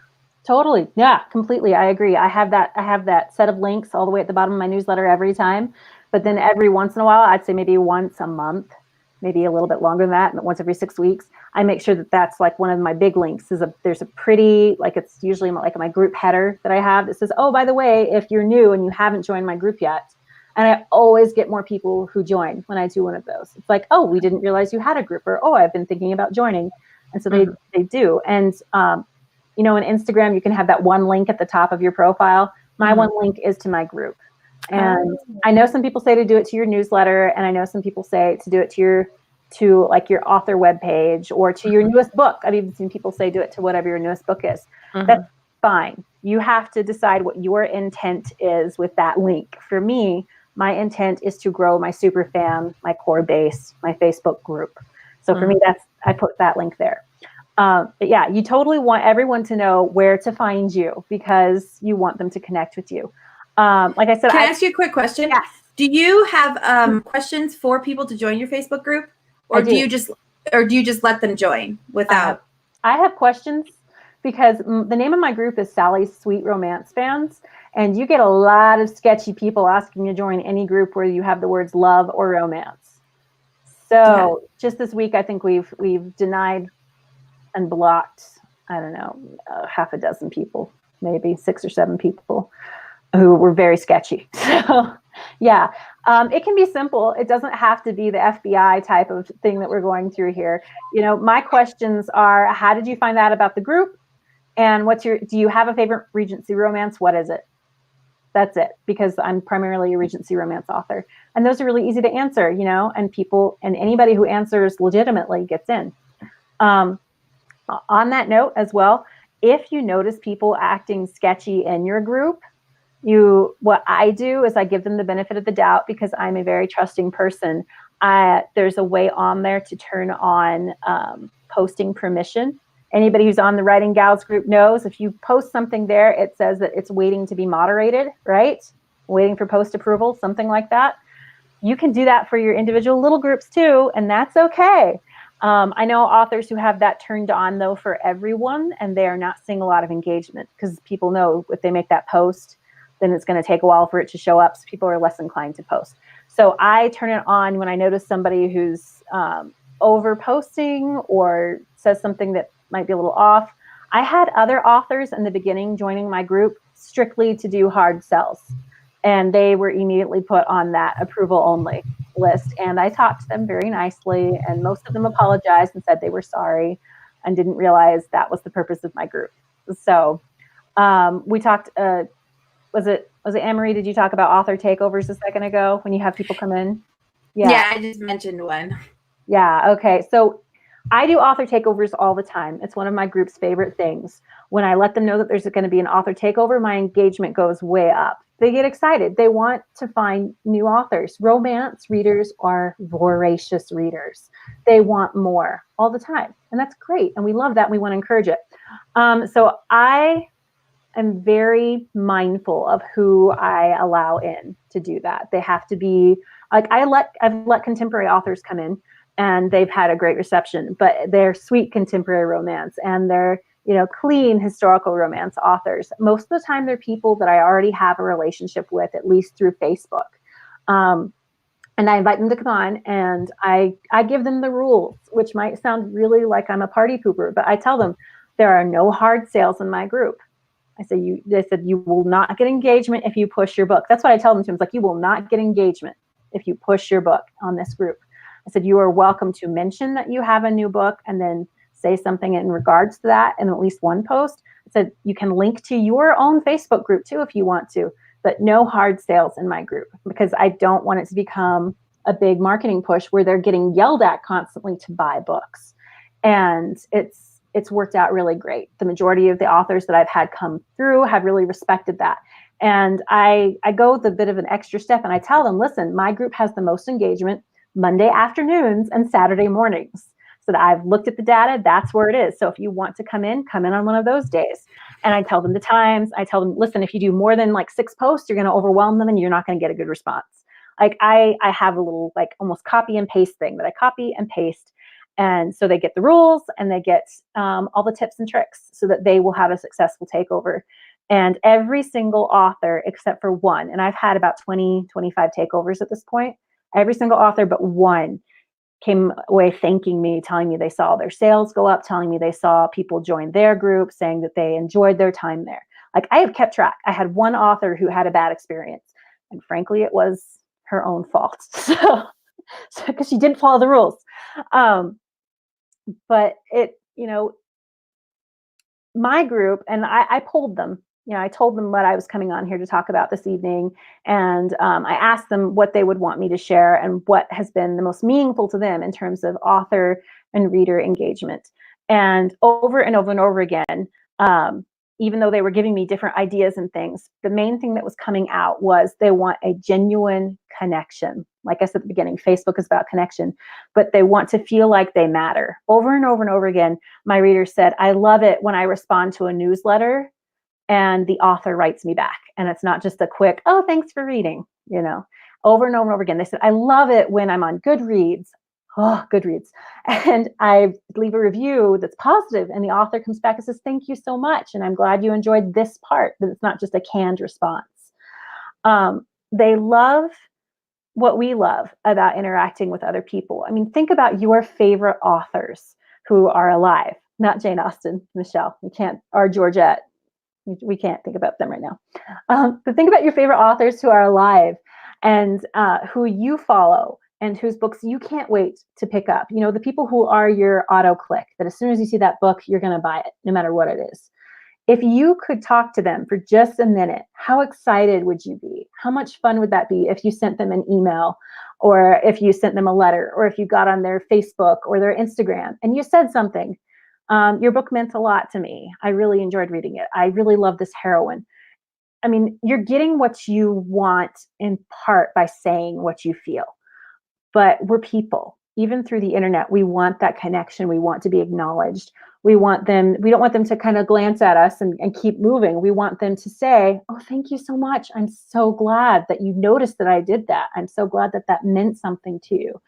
Totally. Yeah, completely. I agree. I have that set of links all the way at the bottom of my newsletter every time. But then every once in a while, I'd say maybe once a month, maybe a little bit longer than that, once every 6 weeks, I make sure that that's like one of my big links. There's a pretty, like, it's usually like my group header that I have that says, oh, by the way, if you're new and you haven't joined my group yet. And I always get more people who join when I do one of those. It's like, oh, we didn't realize you had a group, or, oh, I've been thinking about joining. And so they do. And, in Instagram, you can have that one link at the top of your profile. My one link is to my group. And I know some people say to do it to your newsletter, and I know some people say to do it to your author webpage or to your newest book. I've even seen people say do it to whatever your newest book is. That's fine. You have to decide what your intent is with that link. For me, my intent is to grow my super fan, my core base, my Facebook group. So for me, I put that link there. But yeah, you totally want everyone to know where to find you, because you want them to connect with you. Like I said, can I ask you a quick question? Yes. Do you have questions for people to join your Facebook group, or do you just let them join without? I have questions, because the name of my group is Sally's Sweet Romance Fans, and you get a lot of sketchy people asking you to join any group where you have the words love or romance. So just this week, I think we've denied and blocked, I don't know, half a dozen people, maybe 6 or 7 people who were very sketchy. So yeah, it can be simple. It doesn't have to be the FBI type of thing that we're going through here. My questions are, how did you find out about the group? And do you have a favorite Regency romance? What is it? That's it, because I'm primarily a Regency romance author. And those are really easy to answer, and anybody who answers legitimately gets in. On that note as well, if you notice people acting sketchy in your group, what I do is I give them the benefit of the doubt, because I'm a very trusting person. There's a way on there to turn on posting permission. Anybody who's on the Writing Gals group knows if you post something there, it says that it's waiting to be moderated, right? Waiting for post approval, something like that. You can do that for your individual little groups too, and that's okay. I know authors who have that turned on, though, for everyone, and they are not seeing a lot of engagement, because people know if they make that post, then it's going to take a while for it to show up, so people are less inclined to post. So I turn it on when I notice somebody who's over posting or says something that might be a little off. I had other authors in the beginning joining my group strictly to do hard sells, and they were immediately put on that approval only list. And I talked to them very nicely, and most of them apologized and said they were sorry and didn't realize that was the purpose of my group. So we talked, was it Anne-Marie, did you talk about author takeovers a second ago when you have people come in? Yeah, I just mentioned one. Yeah, okay. So I do author takeovers all the time. It's one of my group's favorite things. When I let them know that there's going to be an author takeover, my engagement goes way up. They get excited. They want to find new authors. Romance readers are voracious readers. They want more all the time. And that's great. And we love that. We want to encourage it. So I am very mindful of who I allow in to do that. They have to be like, I've let contemporary authors come in and they've had a great reception, but they're sweet contemporary romance and they're, clean historical romance authors. Most of the time they're people that I already have a relationship with, at least through Facebook. And I invite them to come on and I give them the rules, which might sound really like I'm a party pooper, but I tell them there are no hard sales in my group. They said, you will not get engagement if you push your book. That's what I tell them to them. It's like, you will not get engagement if you push your book on this group. I said, you are welcome to mention that you have a new book and then say something in regards to that in at least one post. I said, you can link to your own Facebook group too if you want to, but no hard sales in my group because I don't want it to become a big marketing push where they're getting yelled at constantly to buy books. And it's worked out really great. The majority of the authors that I've had come through have really respected that. And I go the bit of an extra step and I tell them, listen, my group has the most engagement Monday afternoons and Saturday mornings. So that I've looked at the data, that's where it is. So if you want to come in on one of those days. And I tell them the times. I tell them, listen, if you do more than like 6 posts, you're going to overwhelm them and you're not going to get a good response. Like I have a little like almost copy and paste thing that I copy and paste. And so they get the rules and they get all the tips and tricks so that they will have a successful takeover. And every single author except for one, and I've had about 20, 25 takeovers at this point, every single author but one came away thanking me, telling me they saw their sales go up, telling me they saw people join their group, saying that they enjoyed their time there. Like I have kept track. I had one author who had a bad experience. And frankly, it was her own fault. So because she didn't follow the rules. But my group, and I polled them, I told them what I was coming on here to talk about this evening. And I asked them what they would want me to share and what has been the most meaningful to them in terms of author and reader engagement. And over and over and over again, even though they were giving me different ideas and things, the main thing that was coming out was they want a genuine connection. Like I said at the beginning, Facebook is about connection, but they want to feel like they matter. Over and over and over again, my readers said, I love it when I respond to a newsletter and the author writes me back. And it's not just a quick, oh, thanks for reading, over and over and over again. They said, I love it when I'm on Goodreads. Oh, Goodreads. And I leave a review that's positive and the author comes back and says, thank you so much. And I'm glad you enjoyed this part, but it's not just a canned response. They love what we love about interacting with other people. I mean, think about your favorite authors who are alive, not Jane Austen, Michelle, or Georgette. We can't think about them right now. But think about your favorite authors who are alive and who you follow and whose books you can't wait to pick up. The people who are your auto click, that as soon as you see that book, you're going to buy it, no matter what it is. If you could talk to them for just a minute, how excited would you be? How much fun would that be if you sent them an email or if you sent them a letter or if you got on their Facebook or their Instagram and you said something? Your book meant a lot to me. I really enjoyed reading it. I really love this heroine. I mean, you're getting what you want in part by saying what you feel. But we're people. Even through the internet, we want that connection. We want to be acknowledged. We don't want them to kind of glance at us and keep moving. We want them to say, oh, thank you so much. I'm so glad that you noticed that I did that. I'm so glad that that meant something to you.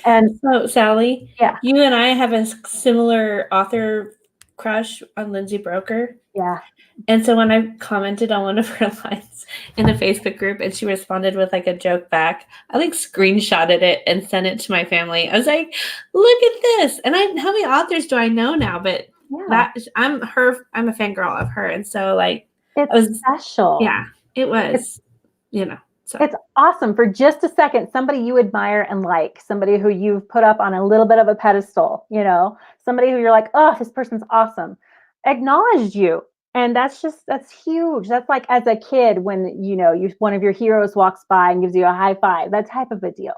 And so, Sally, yeah, you and I have a similar author crush on Lindsay Broker. Yeah. And so when I commented on one of her lines in the Facebook group and she responded with like a joke back, I like screenshotted it and sent it to my family. I was like, look at this. And how many authors do I know now? But I'm a fangirl of her. And so like it was special. Yeah, it was, So. It's awesome. For just a second, somebody you admire and like, somebody who you've put up on a little bit of a pedestal, somebody who you're like, oh, this person's awesome, acknowledged you. And that's huge. That's like as a kid when, one of your heroes walks by and gives you a high five, that type of a deal.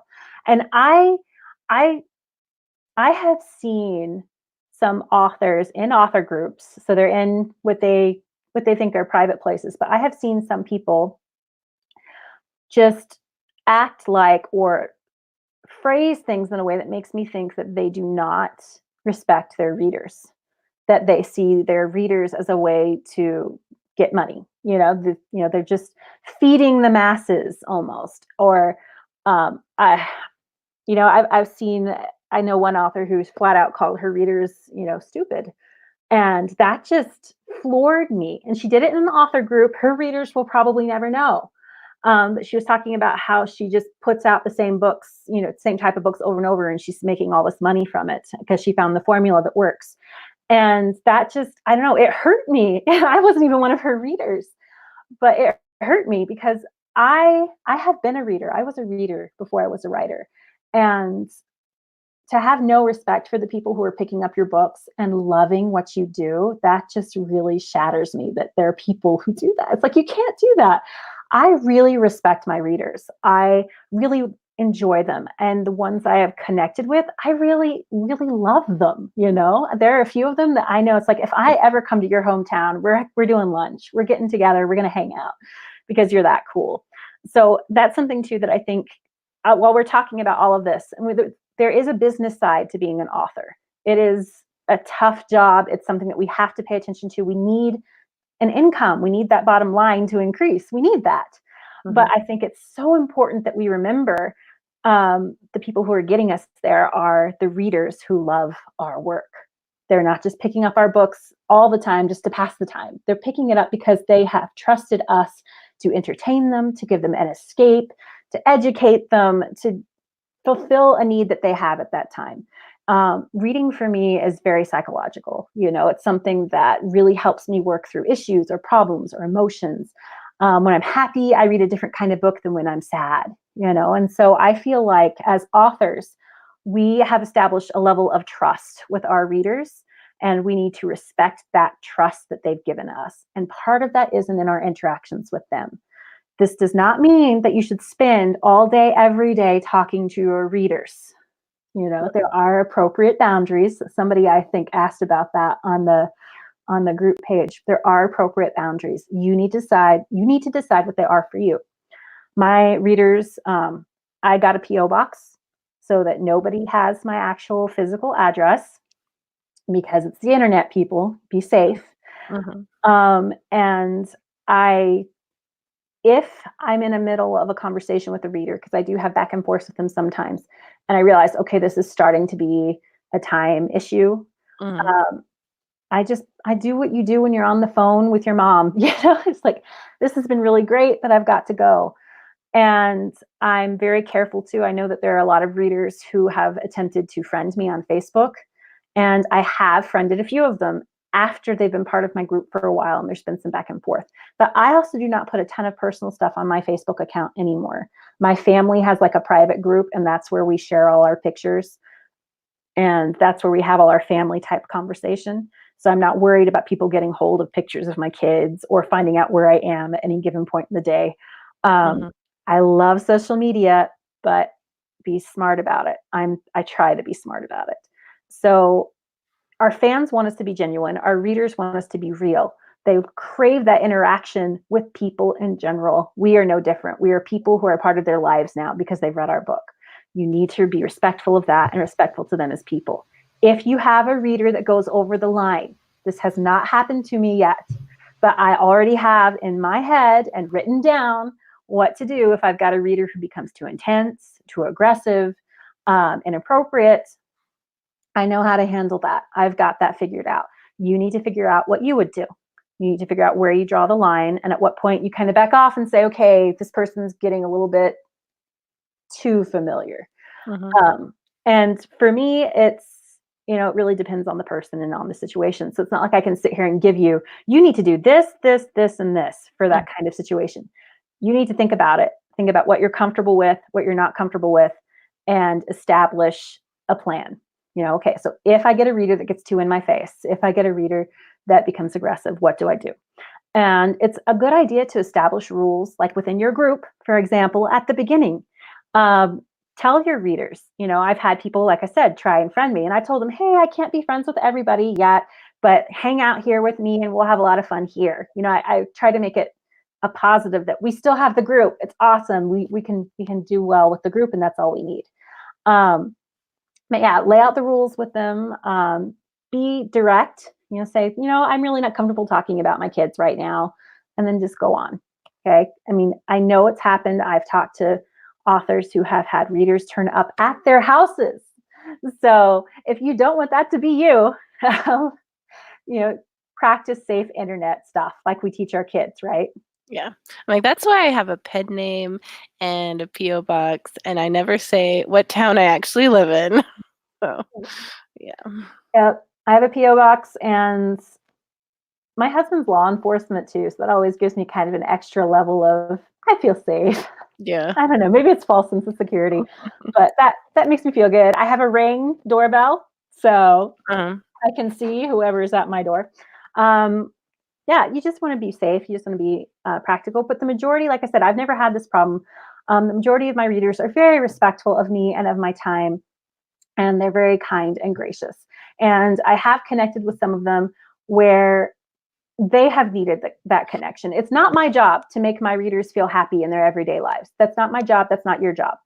And I have seen some authors in author groups. So they're in what they think are private places, but I have seen some people just act like or phrase things in a way that makes me think that they do not respect their readers, that they see their readers as a way to get money. They're just feeding the masses almost. Or I've seen, I know one author who's flat out called her readers, stupid. And that just floored me. And she did it in an author group. Her readers will probably never know. But she was talking about how she just puts out the same books, same type of books over and over, and she's making all this money from it because she found the formula that works. And that just, I don't know, it hurt me. I wasn't even one of her readers, but it hurt me because I have been a reader. I was a reader before I was a writer. And to have no respect for the people who are picking up your books and loving what you do, that just really shatters me, that there are people who do that. It's like, you can't do that. I really respect my readers. I really enjoy them. And the ones I have connected with, I really, really love them. There are a few of them that I know, it's like, if I ever come to your hometown, we're doing lunch, we're getting together, we're going to hang out because you're that cool. So that's something too that I think, while we're talking about all of this, and there is a business side to being an author. It is a tough job. It's something that we have to pay attention to. We need an income. We need that bottom line to increase. We need that. Mm-hmm. But I think it's so important that we remember the people who are getting us there are the readers who love our work. They're not just picking up our books all the time just to pass the time. They're picking it up because they have trusted us to entertain them, to give them an escape, to educate them, to fulfill a need that they have at that time. Reading for me is very psychological. It's something that really helps me work through issues or problems or emotions. When I'm happy, I read a different kind of book than when I'm sad, and so I feel like as authors, we have established a level of trust with our readers, and we need to respect that trust that they've given us. And part of that isn't in our interactions with them. This does not mean that you should spend all day, every day talking to your readers. There are appropriate boundaries. Somebody, I think, asked about that on the group page. There are appropriate boundaries. You need to decide what they are for you. My readers, I got a P.O. box so that nobody has my actual physical address because it's the internet, people. Be safe. Mm-hmm. And if I'm in the middle of a conversation with a reader, because I do have back and forth with them sometimes, and I realize, okay, this is starting to be a time issue. Mm-hmm. I do what you do when you're on the phone with your mom. It's like, this has been really great, but I've got to go. And I'm very careful too. I know that there are a lot of readers who have attempted to friend me on Facebook, and I have friended a few of them after they've been part of my group for a while, and there's been some back and forth. But I also do not put a ton of personal stuff on my Facebook account anymore. My family has like a private group, and that's where we share all our pictures. And that's where we have all our family type conversation. So I'm not worried about people getting hold of pictures of my kids or finding out where I am at any given point in the day. Mm-hmm. I love social media, but be smart about it. I try to be smart about it. So our fans want us to be genuine. Our readers want us to be real. They crave that interaction with people in general. We are no different. We are people who are part of their lives now because they've read our book. You need to be respectful of that and respectful to them as people. If you have a reader that goes over the line, this has not happened to me yet, but I already have in my head and written down what to do if I've got a reader who becomes too intense, too aggressive, inappropriate. I know how to handle that. I've got that figured out. You need to figure out what you would do. You need to figure out where you draw the line and at what point you kind of back off and say, okay, this person's getting a little bit too familiar. Mm-hmm. And for me, it's, it really depends on the person and on the situation. So it's not like I can sit here and give you need to do this, this, this, and this for that kind of situation. You need to think about it. Think about what you're comfortable with, what you're not comfortable with, and establish a plan. Okay, so if I get a reader that gets too in my face, if I get a reader that becomes aggressive, what do I do? And it's a good idea to establish rules, like within your group, for example, at the beginning. Tell your readers, I've had people, like I said, try and friend me. And I told them, hey, I can't be friends with everybody yet, but hang out here with me and we'll have a lot of fun here. I try to make it a positive that we still have the group. It's awesome. We can do well with the group, and that's all we need. But yeah, lay out the rules with them. Be direct. say, I'm really not comfortable talking about my kids right now, and then just go on. Okay. I mean, I know it's happened. I've talked to authors who have had readers turn up at their houses. So if you don't want that to be you, practice safe internet stuff like we teach our kids, right? Yeah. Like, that's why I have a pen name and a P.O. box, and I never say what town I actually live in. So, yeah. Yep. I have a P.O. box, and my husband's law enforcement too, so that always gives me kind of an extra level of, I feel safe. Yeah. I don't know, maybe it's false sense of security, but that makes me feel good. I have a Ring doorbell, so Uh-huh. I can see whoever's at my door. Yeah, you just want to be safe. You just want to be practical. But the majority, like I said, I've never had this problem. The majority of my readers are very respectful of me and of my time, and they're very kind and gracious. And I have connected with some of them where they have needed that connection. It's not my job to make my readers feel happy in their everyday lives. That's not my job. That's not your job.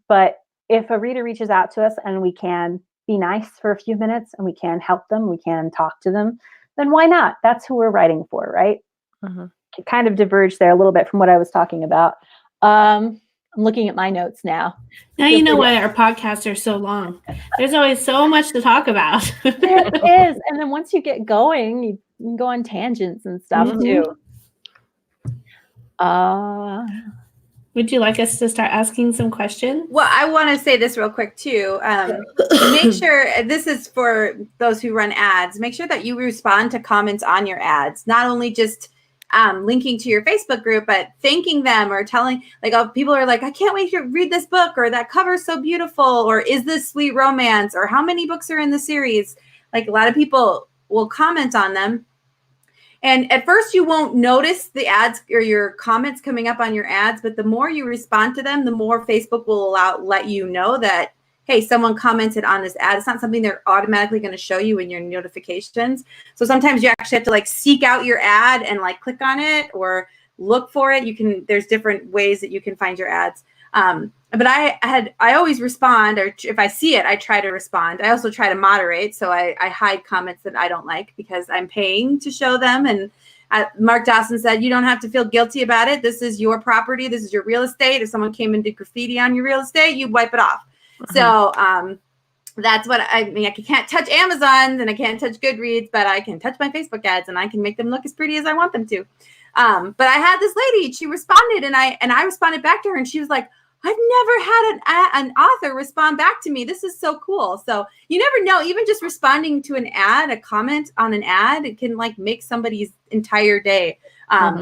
But if a reader reaches out to us and we can be nice for a few minutes and we can help them, we can talk to them, then why not? That's who we're writing for, right? Uh-huh. It kind of diverged there a little bit from what I was talking about. I'm looking at my notes now. Now you know why our podcasts are so long. There's always so much to talk about. There is. And then once you get going, you can go on tangents and stuff too. Would you like us to start asking some questions? Well, I want to say this real quick too. Make sure, this is for those who run ads, make sure that you respond to comments on your ads, not only just linking to your Facebook group, but thanking them or telling, like, people are like, I can't wait to read this book, or that cover's so beautiful, or is this sweet romance, or how many books are in the series? Like, a lot of people will comment on them. And at first you won't notice the ads or your comments coming up on your ads, but the more you respond to them, the more Facebook will let you know that, hey, someone commented on this ad. It's not something they're automatically going to show you in your notifications. So sometimes you actually have to like seek out your ad and like click on it or look for it. There's different ways that you can find your ads. But I always respond, or if I see it, I try to respond. I also try to moderate. So I hide comments that I don't like because I'm paying to show them. And Mark Dawson said, you don't have to feel guilty about it. This is your property. This is your real estate. If someone came and did graffiti on your real estate, you'd wipe it off. So that's what I mean. I can't touch Amazon and I can't touch Goodreads, but I can touch my Facebook ads and I can make them look as pretty as I want them to. But I had this lady, she responded and I responded back to her and she was like, I've never had an author respond back to me. This is so cool. So you never know, even just responding to an ad, a comment on an ad, it can like make somebody's entire day.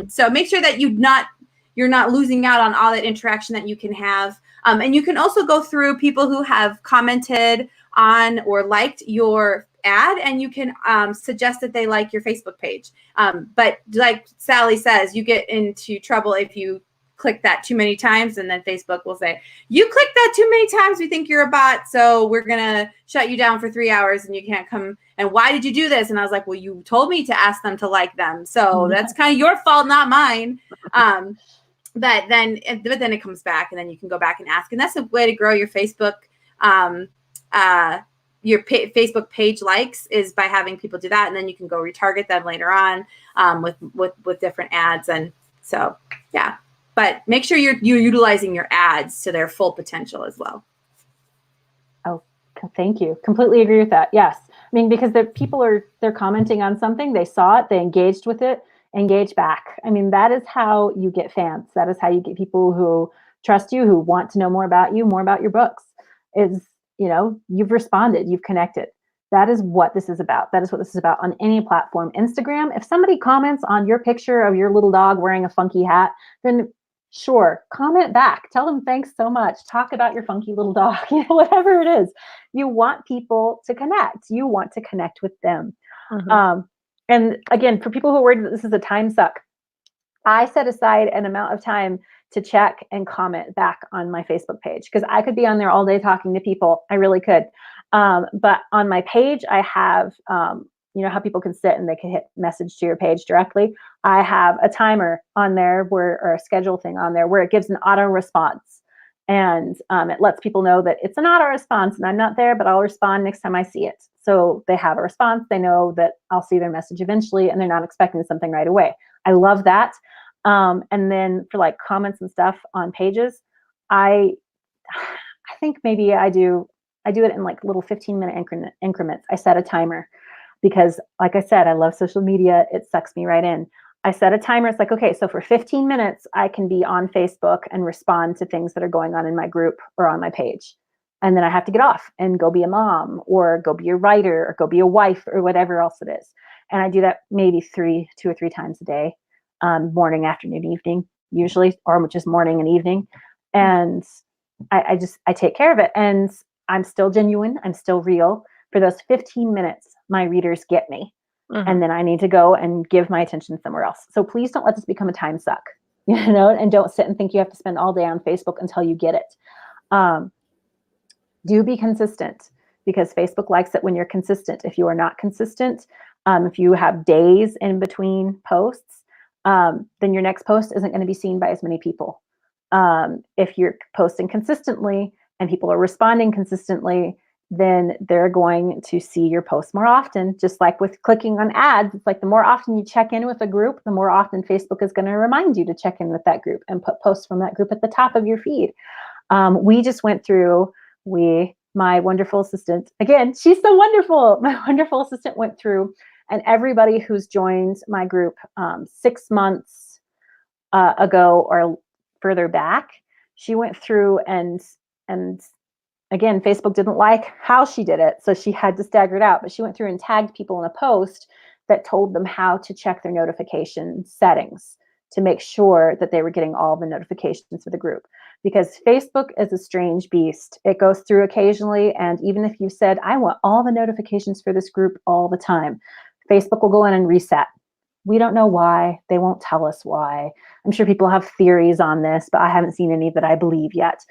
So make sure that you're not losing out on all that interaction that you can have. And you can also go through people who have commented on or liked your ad, and you can suggest that they like your Facebook page. But like Sally says, you get into trouble if you click that too many times, and then Facebook will say, you clicked that too many times, we think you're a bot, so we're gonna shut you down for 3 hours and you can't come. And why did you do this? And I was like, well, you told me to ask them to like them, so that's kind of your fault, not mine. But then it comes back, and then you can go back and ask, and that's a way to grow your Facebook Facebook page likes, is by having people do that, and then you can go retarget them later on with different ads. And so yeah, but make sure you're utilizing your ads to their full potential as well. Oh, thank you. Completely agree with that. Yes. I mean, because they're commenting on something, they saw it, they engaged with it, engage back. I mean, that is how you get fans. That is how you get people who trust you, who want to know more about you, more about your books. You've responded, you've connected. That is what this is about. That is what this is about on any platform. Instagram, if somebody comments on your picture of your little dog wearing a funky hat, then sure, comment back. Tell them thanks so much. Talk about your funky little dog, whatever it is. You want people to connect. You want to connect with them. And again, for people who are worried that this is a time suck, I set aside an amount of time to check and comment back on my Facebook page, because I could be on there all day talking to people. I really could. But on my page, I have, how people can sit and they can hit message to your page directly. I have a timer on there or a schedule thing on there where it gives an auto response. And it lets people know that it's an auto response and I'm not there, but I'll respond next time I see it. So they have a response. They know that I'll see their message eventually and they're not expecting something right away. I love that. And then for like comments and stuff on pages, I think maybe I do it in like little 15-minute increments. I set a timer because, like I said, I love social media. It sucks me right in. I set a timer. It's like, okay, so for 15 minutes, I can be on Facebook and respond to things that are going on in my group or on my page. And then I have to get off and go be a mom or go be a writer or go be a wife or whatever else it is. And I do that maybe 2 or 3 times a day, morning, afternoon, evening, usually, or just morning and evening. And I take care of it. And I'm still genuine. I'm still real. For those 15 minutes, my readers get me. And then I need to go and give my attention somewhere else. So please don't let this become a time suck, and don't sit and think you have to spend all day on Facebook until you get it. Do be consistent because Facebook likes it when you're consistent. If you are not consistent, if you have days in between posts, then your next post isn't going to be seen by as many people. If you're posting consistently and people are responding consistently, then they're going to see your posts more often. Just like with clicking on ads, it's like the more often you check in with a group, the more often Facebook is going to remind you to check in with that group and put posts from that group at the top of your feed. We just went through, my wonderful assistant, again, she's so wonderful. My wonderful assistant went through, and everybody who's joined my group 6 months ago or further back, she went through and again, Facebook didn't like how she did it, so she had to stagger it out. But she went through and tagged people in a post that told them how to check their notification settings to make sure that they were getting all the notifications for the group. Because Facebook is a strange beast. It goes through occasionally, and even if you said, I want all the notifications for this group all the time, Facebook will go in and reset. We don't know why. They won't tell us why. I'm sure people have theories on this, but I haven't seen any that I believe yet.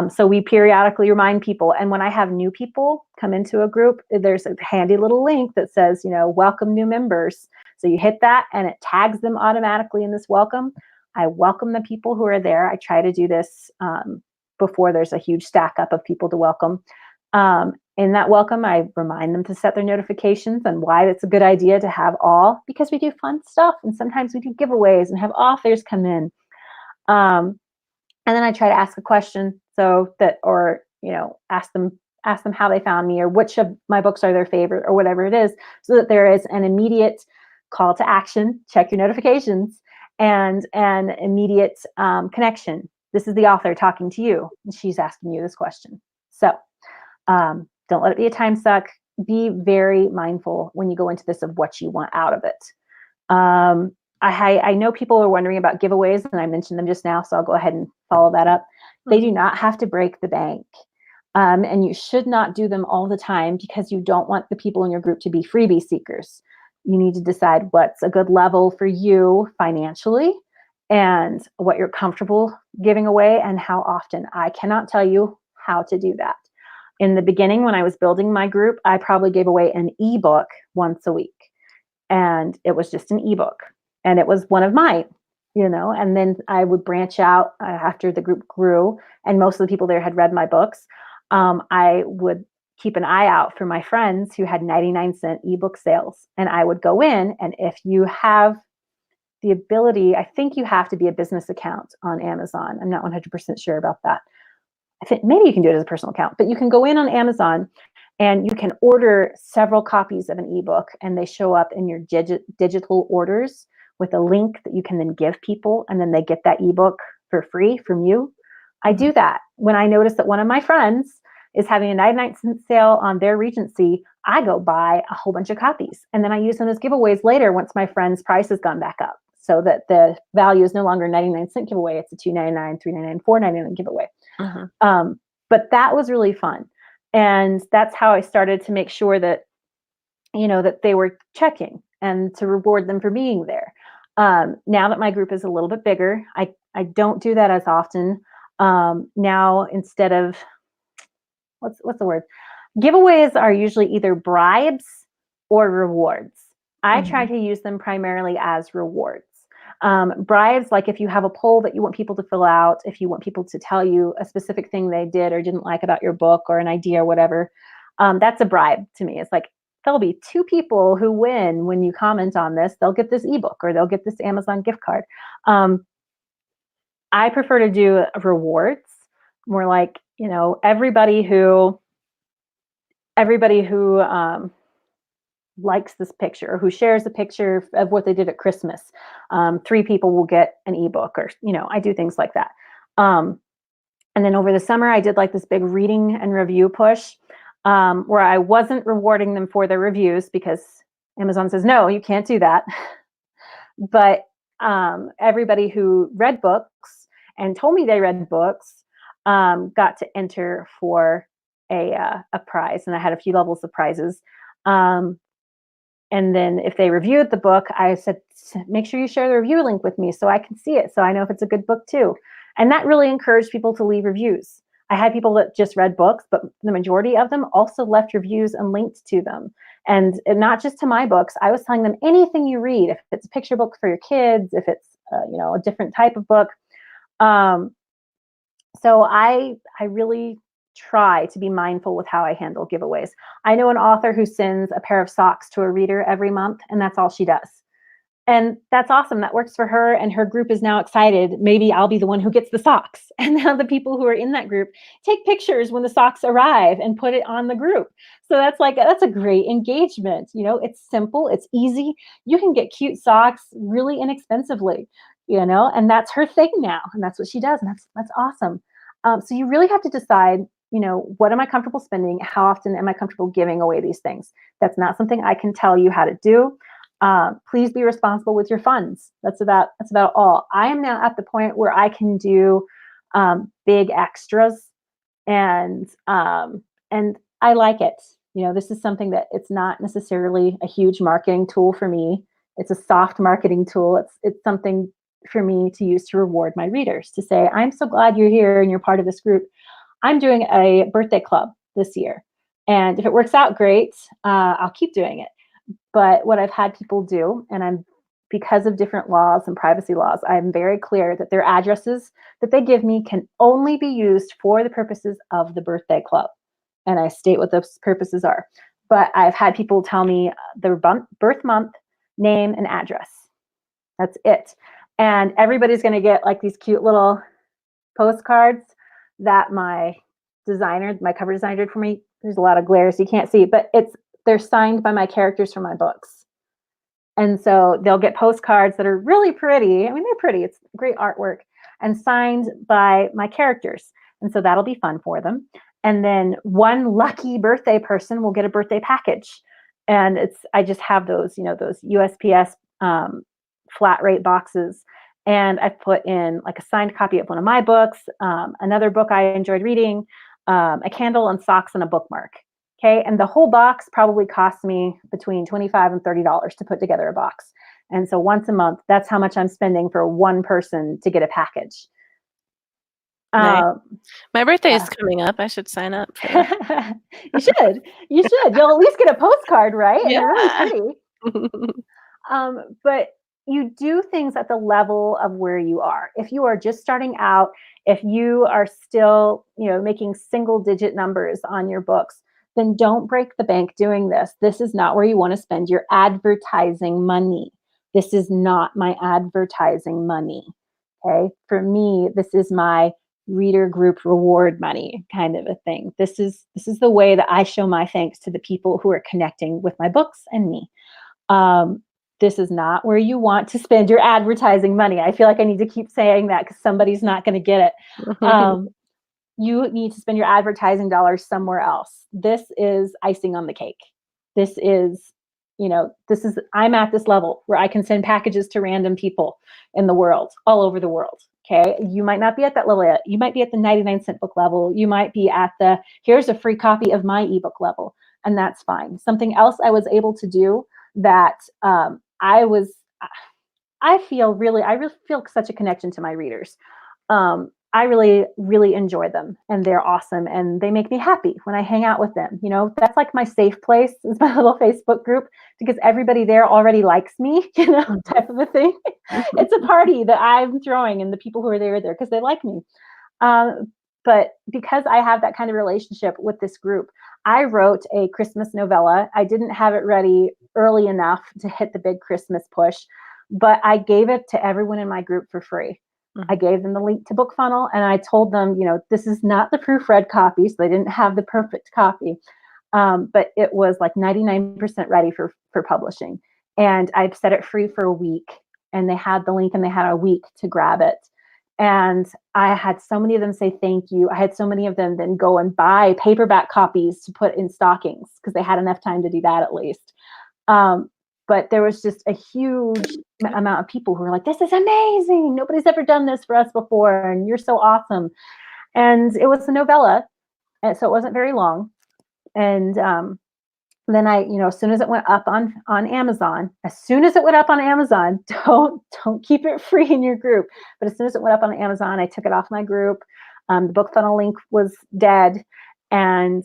So we periodically remind people. And when I have new people come into a group, there's a handy little link that says, welcome new members. So you hit that and it tags them automatically in this welcome. I welcome the people who are there. I try to do this before there's a huge stack up of people to welcome. In that welcome, I remind them to set their notifications and why it's a good idea to have all, because we do fun stuff and sometimes we do giveaways and have authors come in. And then I try to ask a question ask them how they found me or which of my books are their favorite or whatever it is, so that there is an immediate call to action, check your notifications, and an immediate connection. This is the author talking to you, and she's asking you this question. So don't let it be a time suck. Be very mindful when you go into this of what you want out of it. I know people are wondering about giveaways, and I mentioned them just now, so I'll go ahead and follow that up. They do not have to break the bank. And you should not do them all the time because you don't want the people in your group to be freebie seekers. You need to decide what's a good level for you financially and what you're comfortable giving away and how often. I cannot tell you how to do that. In the beginning, when I was building my group, I probably gave away an ebook once a week. And it was just an ebook. And it was one of mine, and then I would branch out after the group grew and most of the people there had read my books. I would keep an eye out for my friends who had 99-cent ebook sales. And I would go in, and if you have the ability, I think you have to be a business account on Amazon. I'm not 100% sure about that. I think maybe you can do it as a personal account, but you can go in on Amazon and you can order several copies of an ebook, and they show up in your digital orders with a link that you can then give people, and then they get that ebook for free from you. I do that. When I notice that one of my friends is having a 99-cent sale on their Regency, I go buy a whole bunch of copies, and then I use them as giveaways later once my friend's price has gone back up, so that the value is no longer 99-cent giveaway. It's a $2.99, $3.99, $4.99 giveaway. But that was really fun. And that's how I started to make sure that, that they were checking and to reward them for being there. Now that my group is a little bit bigger, I don't do that as often. Now, instead of, what's the word? Giveaways are usually either bribes or rewards. I try to use them primarily as rewards. Bribes, like if you have a poll that you want people to fill out, if you want people to tell you a specific thing they did or didn't like about your book or an idea or whatever, that's a bribe to me. It's like, there'll be 2 people who win when you comment on this. They'll get this ebook or they'll get this Amazon gift card. I prefer to do rewards, more like, everybody who likes this picture or who shares a picture of what they did at Christmas. 3 people will get an ebook, or, I do things like that. And then over the summer, I did like this big reading and review push, where I wasn't rewarding them for their reviews because Amazon says, no, you can't do that. But everybody who read books and told me they read books got to enter for a prize. And I had a few levels of prizes. And then if they reviewed the book, I said, make sure you share the review link with me so I can see it, so I know if it's a good book too. And that really encouraged people to leave reviews. I had people that just read books, but the majority of them also left reviews and linked to them. And not just to my books, I was telling them anything you read, if it's a picture book for your kids, if it's a different type of book. So I really try to be mindful with how I handle giveaways. I know an author who sends a pair of socks to a reader every month, and that's all she does. And that's awesome. That works for her, and her group is now excited. Maybe I'll be the one who gets the socks. And now the people who are in that group take pictures when the socks arrive and put it on the group. So that's a great engagement. It's simple, it's easy. You can get cute socks really inexpensively, and that's her thing now. And that's what she does. And that's awesome. So you really have to decide, what am I comfortable spending? How often am I comfortable giving away these things? That's not something I can tell you how to do. Please be responsible with your funds. That's about all. I am now at the point where I can do big extras, and I like it. This is something that it's not necessarily a huge marketing tool for me. It's a soft marketing tool. It's something for me to use to reward my readers, to say, I'm so glad you're here and you're part of this group. I'm doing a birthday club this year, and if it works out, great. I'll keep doing it. But what I've had people do, and because of different laws and privacy laws, I'm very clear that their addresses that they give me can only be used for the purposes of the birthday club. And I state what those purposes are. But I've had people tell me their birth month, name, and address. That's it. And everybody's going to get like these cute little postcards that my cover designer did for me. There's a lot of glare, so you can't see, but they're signed by my characters from my books. And so they'll get postcards that are really pretty. I mean, they're pretty. It's great artwork, and signed by my characters. And so that'll be fun for them. And then one lucky birthday person will get a birthday package. And I just have those, those USPS flat rate boxes. And I've put in like a signed copy of one of my books, another book I enjoyed reading, a candle and socks and a bookmark. Okay. And the whole box probably costs me between $25 and $30 to put together a box. And so once a month, that's how much I'm spending for one person to get a package. Nice. My birthday is coming up. I should sign up. You should. You'll at least get a postcard, right? And they're really pretty. But you do things at the level of where you are. If you are just starting out, if you are still, making single-digit numbers on your books, then don't break the bank doing this. This is not where you want to spend your advertising money. This is not my advertising money. Okay. For me, this is my reader group reward money kind of a thing. This is the way that I show my thanks to the people who are connecting with my books and me. This is not where you want to spend your advertising money. I feel like I need to keep saying that because somebody's not going to get it. You need to spend your advertising dollars somewhere else. This is icing on the cake. This is, I'm at this level where I can send packages to random people in the world, all over the world. Okay. You might not be at that level yet. You might be at the 99-cent book level. You might be at here's a free copy of my ebook level. And that's fine. Something else I was able to do that I really feel such a connection to my readers. I really, really enjoy them, and they're awesome, and they make me happy when I hang out with them. You know, that's like my safe place is my little Facebook group, because everybody there already likes me, you know, type of a thing. It's a party that I'm throwing, and the people who are there because they like me. But because I have that kind of relationship with this group, I wrote a Christmas novella. I didn't have it ready early enough to hit the big Christmas push, but I gave it to everyone in my group for free. I gave them the link to BookFunnel, and I told them, you know, this is not the proofread copy, so they didn't have the perfect copy, but it was like 99% ready for publishing. And I've set it free for a week, and they had the link, and they had a week to grab it. And I had so many of them say thank you. I had so many of them then go and buy paperback copies to put in stockings because they had enough time to do that at least. But there was just a huge amount of people who were like, this is amazing. Nobody's ever done this for us before, and you're so awesome. And it was a novella, and so it wasn't very long. And then I, you know, as soon as it went up on Amazon, don't keep it free in your group. But as soon as it went up on Amazon, I took it off my group. The BookFunnel link was dead, and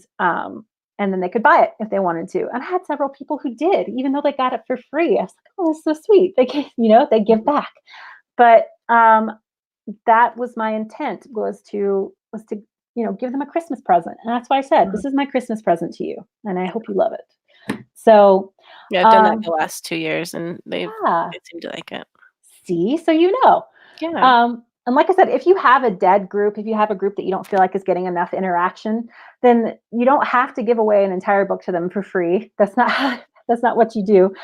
then they could buy it if they wanted to. And I had several people who did, even though they got it for free. I was like, oh, that's so sweet. They gave, you know, they give back. But that was my intent, was to you know, give them a Christmas present. And that's why I said, this is my Christmas present to you, and I hope you love it. So yeah, I've done that the last 2 years, and they seem to like it. See, so you know. Yeah. And like I said, if you have a dead group, if you have a group that you don't feel like is getting enough interaction, then you don't have to give away an entire book to them for free. That's not what you do.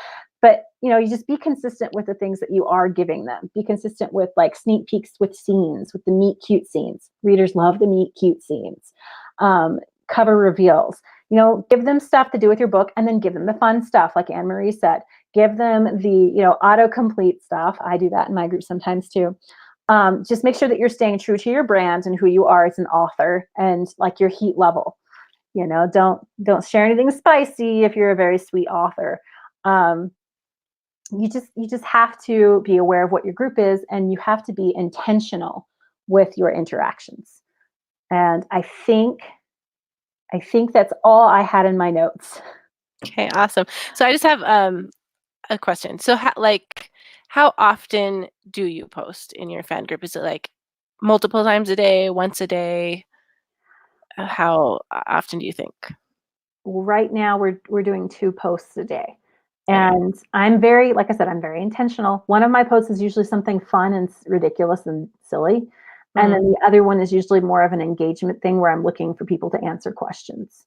But, you know, you just be consistent with the things that you are giving them. Be consistent with like sneak peeks with scenes, with the meet cute scenes. Readers love the meet cute scenes. Cover reveals. You know, give them stuff to do with your book, and then give them the fun stuff, like Anne Marie said. Give them the, you know, autocomplete stuff. I do that in my group sometimes too. Just make sure that you're staying true to your brand and who you are as an author, and like your heat level. You know, don't share anything spicy if you're a very sweet author. You just have to be aware of what your group is, and you have to be intentional with your interactions. And I think that's all I had in my notes. Okay, awesome. So I just have a question. So how often do you post in your fan group? Is it like multiple times a day, once a day? How often do you think? Right now we're doing 2 posts a day. And I'm very, like I said, I'm very intentional. One of my posts is usually something fun and ridiculous and silly. And then the other one is usually more of an engagement thing where I'm looking for people to answer questions.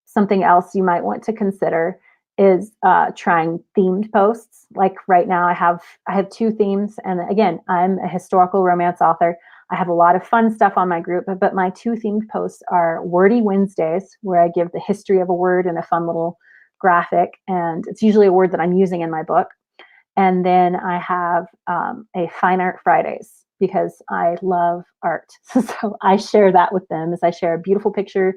Something else you might want to consider is trying themed posts. Like right now I have 2 themes. And again, I'm a historical romance author. I have a lot of fun stuff on my group, but my 2 themed posts are Wordy Wednesdays, where I give the history of a word in a fun little graphic, and it's usually a word that I'm using in my book. And then I have a Fine Art Fridays, because I love art. So I share that with them, as I share a beautiful picture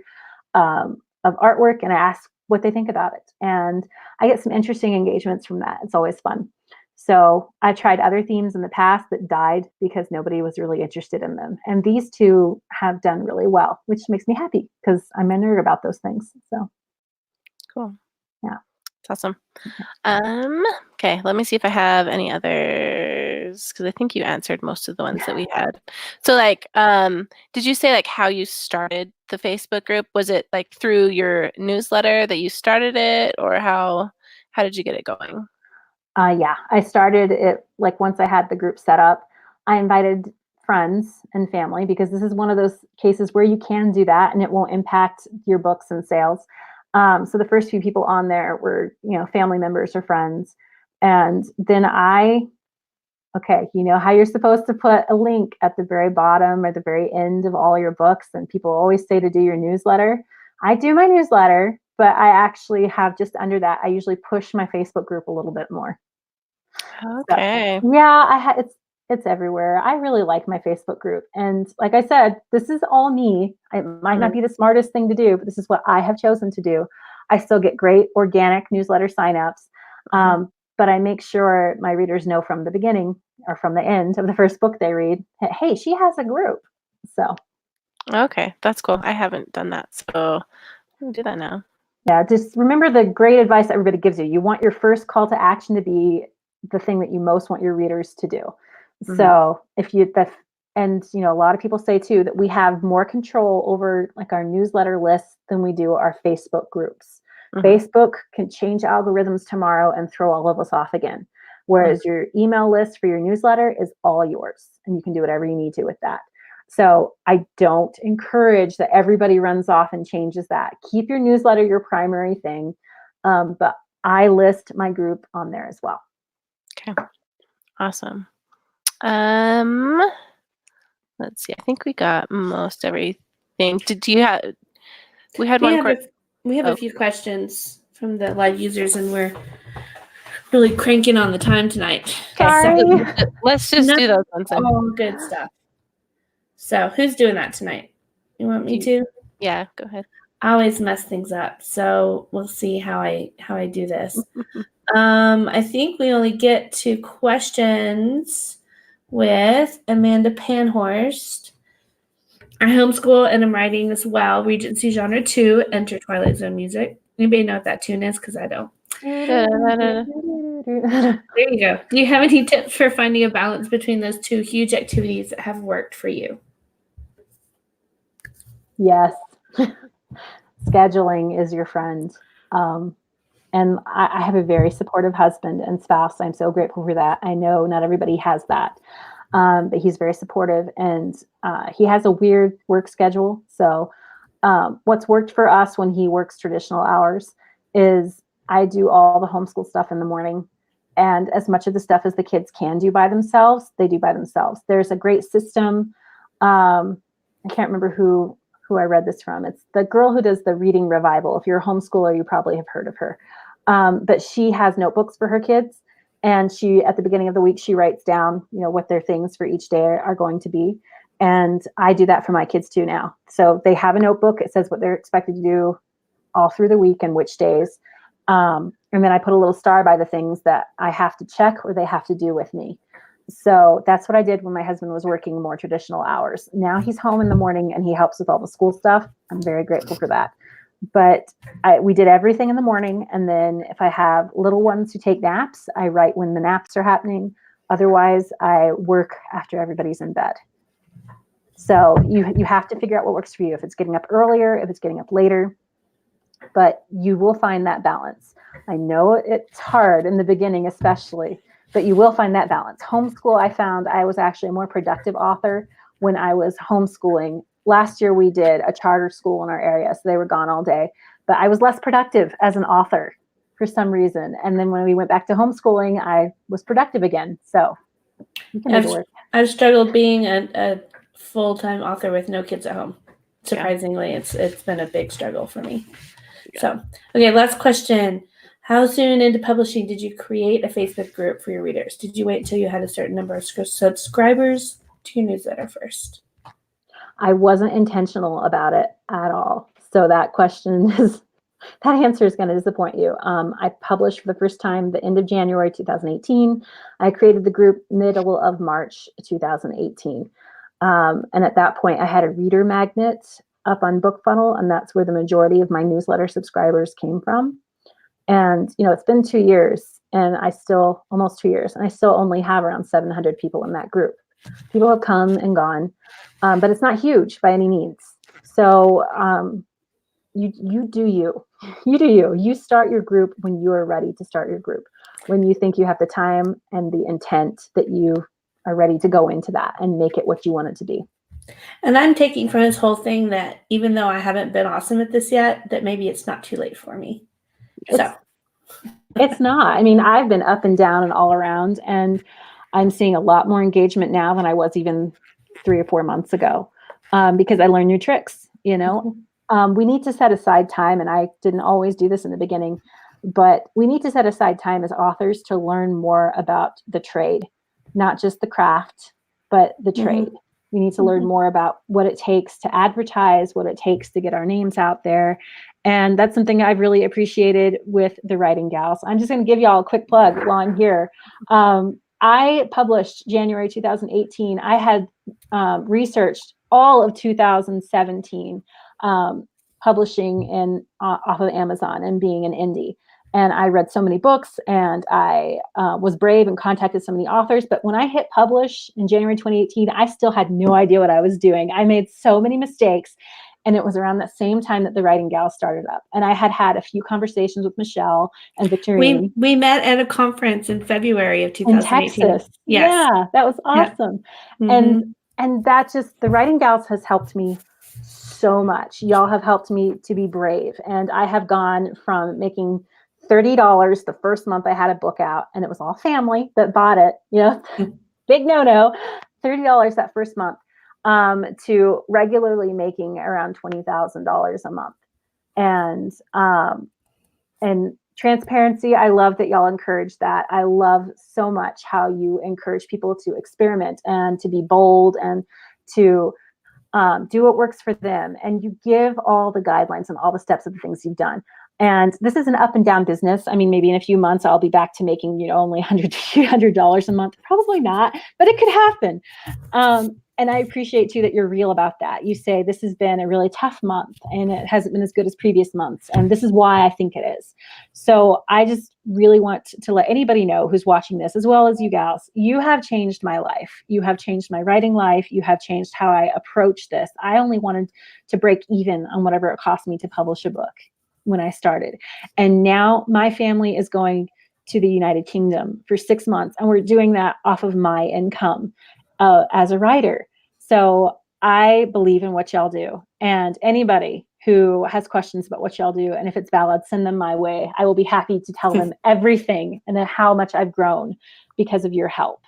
of artwork, and I ask what they think about it. And I get some interesting engagements from that. It's always fun. So I tried other themes in the past that died because nobody was really interested in them. And these 2 have done really well, which makes me happy because I'm a nerd about those things. So cool. Yeah. That's awesome. Okay, let me see if I have any others, because I think you answered most of the ones that we had. So like, did you say like how you started the Facebook group? Was it like through your newsletter that you started it, or how did you get it going? Yeah, I started it like once I had the group set up. I invited friends and family, because this is one of those cases where you can do that and it won't impact your books and sales. So the first few people on there were, you know, family members or friends. And then you know how you're supposed to put a link at the very bottom or the very end of all your books, and people always say to do your newsletter. I do my newsletter, but I actually have just under that, I usually push my Facebook group a little bit more. Okay. So, yeah, it's everywhere. I really like my Facebook group. And like I said, this is all me. It might not be the smartest thing to do, but this is what I have chosen to do. I still get great organic newsletter signups. but I make sure my readers know from the beginning or from the end of the first book they read, hey, she has a group. So Okay, that's cool. I haven't done that, so I'm gonna do that now. yeah, just remember the great advice everybody gives you. You want your first call to action to be the thing that you most want your readers to do. Mm-hmm. So if you and you know, a lot of people say too that we have more control over like our newsletter lists than we do our Facebook groups. Mm-hmm. Facebook can change algorithms tomorrow and throw all of us off again. Whereas your email list for your newsletter is all yours, and you can do whatever you need to with that. So I don't encourage that everybody runs off and changes that. Keep your newsletter your primary thing, but I list my group on there as well. Okay, awesome. Let's see. I think we got most everything. Did you have? We had one question. We have a few questions from the live users, and we're really cranking on the time tonight. Sorry. So Let's just do those ones then. all good stuff. So who's doing that tonight? You want me to? Yeah, go ahead. I always mess things up, so we'll see how I do this. I think we only get to questions with Amanda Panhorst. I homeschool and I'm writing as well. Regency genre 2, enter Twilight Zone music. Anybody know what that tune is? Because I don't. There you go. Do you have any tips for finding a balance between those two huge activities that have worked for you? Yes. Scheduling is your friend. And I have a very supportive husband and spouse. I'm so grateful for that. I know not everybody has that, but he's very supportive, and he has a weird work schedule. So what's worked for us when he works traditional hours is I do all the homeschool stuff in the morning, and as much of the stuff as the kids can do by themselves, they do by themselves. There's a great system. I can't remember who I read this from. It's the girl who does the reading revival. If you're a homeschooler, you probably have heard of her. But she has notebooks for her kids, and she, at the beginning of the week, she writes down, you know, what their things for each day are going to be. And I do that for my kids too now. So they have a notebook. It says what they're expected to do all through the week and which days. And then I put a little star by the things that I have to check or they have to do with me. So that's what I did when my husband was working more traditional hours. Now he's home in the morning and he helps with all the school stuff. I'm very grateful for that. But we did everything in the morning. And then if I have little ones who take naps, I write when the naps are happening. Otherwise, I work after everybody's in bed. So you have to figure out what works for you. If it's getting up earlier, if it's getting up later, but you will find that balance. I know it's hard in the beginning, especially, but you will find that balance. Homeschool, I found I was actually a more productive author when I was homeschooling. Last year, we did a charter school in our area, so they were gone all day. But I was less productive as an author for some reason. And then when we went back to homeschooling, I was productive again. So you can make it work. I've struggled being a full-time author with no kids at home. Surprisingly, it's been a big struggle for me. Yeah. So, okay, last question. How soon into publishing did you create a Facebook group for your readers? Did you wait until you had a certain number of subscribers to your newsletter first? I wasn't intentional about it at all. So that answer is going to disappoint you. I published for the first time the end of January 2018. I created the group middle of March 2018. And at that point, I had a reader magnet up on BookFunnel, and that's where the majority of my newsletter subscribers came from. And, you know, it's been 2 years and almost 2 years, and I still only have around 700 people in that group. People have come and gone, but it's not huge by any means. So you do you. You do you. You start your group when you are ready to start your group, when you think you have the time and the intent that you are ready to go into that and make it what you want it to be. And I'm taking from this whole thing that even though I haven't been awesome at this yet, that maybe it's not too late for me. It's not. I mean, I've been up and down and all around, and I'm seeing a lot more engagement now than I was even 3 or 4 months ago, because I learned new tricks, you know. We need to set aside time, and I didn't always do this in the beginning, but we need to set aside time as authors to learn more about the trade, not just the craft, but the trade. We need to learn more about what it takes to advertise, what it takes to get our names out there. And that's something I've really appreciated with the Writing Gals. I'm just going to give y'all a quick plug while I'm here. I published January 2018. I had researched all of 2017 publishing in off of Amazon and being an indie. And I read so many books, and I was brave and contacted so many authors. But when I hit publish in January 2018, I still had no idea what I was doing. I made so many mistakes. And it was around that same time that the Writing Gals started up. And I had a few conversations with Michelle and Victorine. We met at a conference in February of 2018. In Texas. Yes. Yeah, that was awesome. Yeah. And that just, the Writing Gals has helped me so much. Y'all have helped me to be brave. And I have gone from making $30 the first month I had a book out, and it was all family that bought it, big no, $30 that first month, to regularly making around $20,000 a month. And transparency, I love that y'all encourage that. I love so much how you encourage people to experiment and to be bold and to do what works for them. And you give all the guidelines and all the steps of the things you've done. And this is an up and down business. I mean, maybe in a few months I'll be back to making, only $100 to $200 a month. Probably not, but it could happen. And I appreciate too that you're real about that. You say this has been a really tough month and it hasn't been as good as previous months. And this is why I think it is. So I just really want to let anybody know who's watching this, as well as you gals, you have changed my life. You have changed my writing life. You have changed how I approach this. I only wanted to break even on whatever it cost me to publish a book when I started. And now my family is going to the United Kingdom for 6 months. And we're doing that off of my income as a writer. So I believe in what y'all do. And anybody who has questions about what y'all do, and if it's valid, send them my way. I will be happy to tell them everything and then how much I've grown because of your help.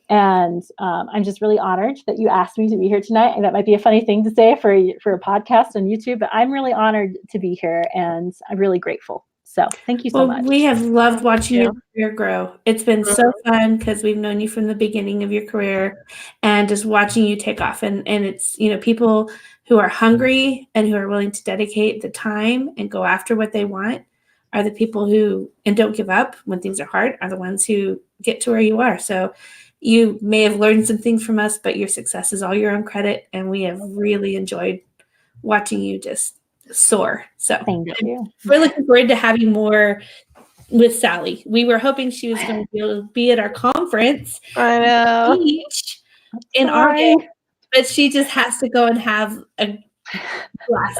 And I'm just really honored that you asked me to be here tonight. And that might be a funny thing to say for a podcast on YouTube, but I'm really honored to be here and I'm really grateful. So thank you so much. We have loved watching your career grow. It's been so fun because we've known you from the beginning of your career and just watching you take off. And it's, people who are hungry and who are willing to dedicate the time and go after what they want are the people who, and don't give up when things are hard, are the ones who get to where you are. So you may have learned some things from us, but your success is all your own credit. And we have really enjoyed watching you just soar. So thank you. We're looking forward to having more with Sally. We were hoping she was going to be able to be at our conference. I know. In August, but she just has to go and have a class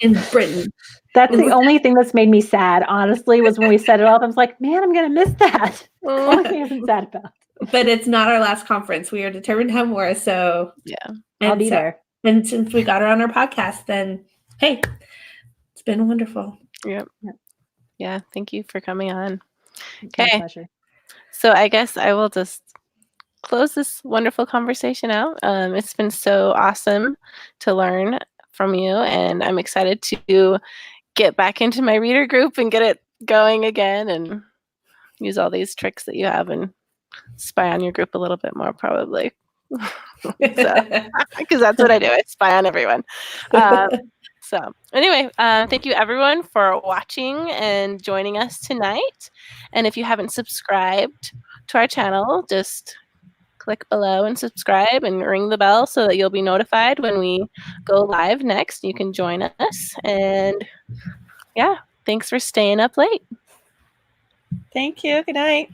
in Britain. That's the only thing that's made me sad, honestly, was when we set it up. I was like, man, I'm going to miss that. Only thing I'm sad about. But it's not our last conference. We are determined to have more. So yeah, I'll be there. And since we got her on our podcast, then hey, it's been wonderful. Yep. Yeah. Thank you for coming on. My Okay. pleasure. So I guess I will just close this wonderful conversation out. It's been so awesome to learn from you, and I'm excited to get back into my reader group and get it going again and use all these tricks that you have and spy on your group a little bit more, probably. Because that's what I do. I spy on everyone. So anyway, thank you everyone for watching and joining us tonight. And if you haven't subscribed to our channel, just click below and subscribe and ring the bell so that you'll be notified when we go live next. You can join us. And yeah, thanks for staying up late. Thank you. Good night.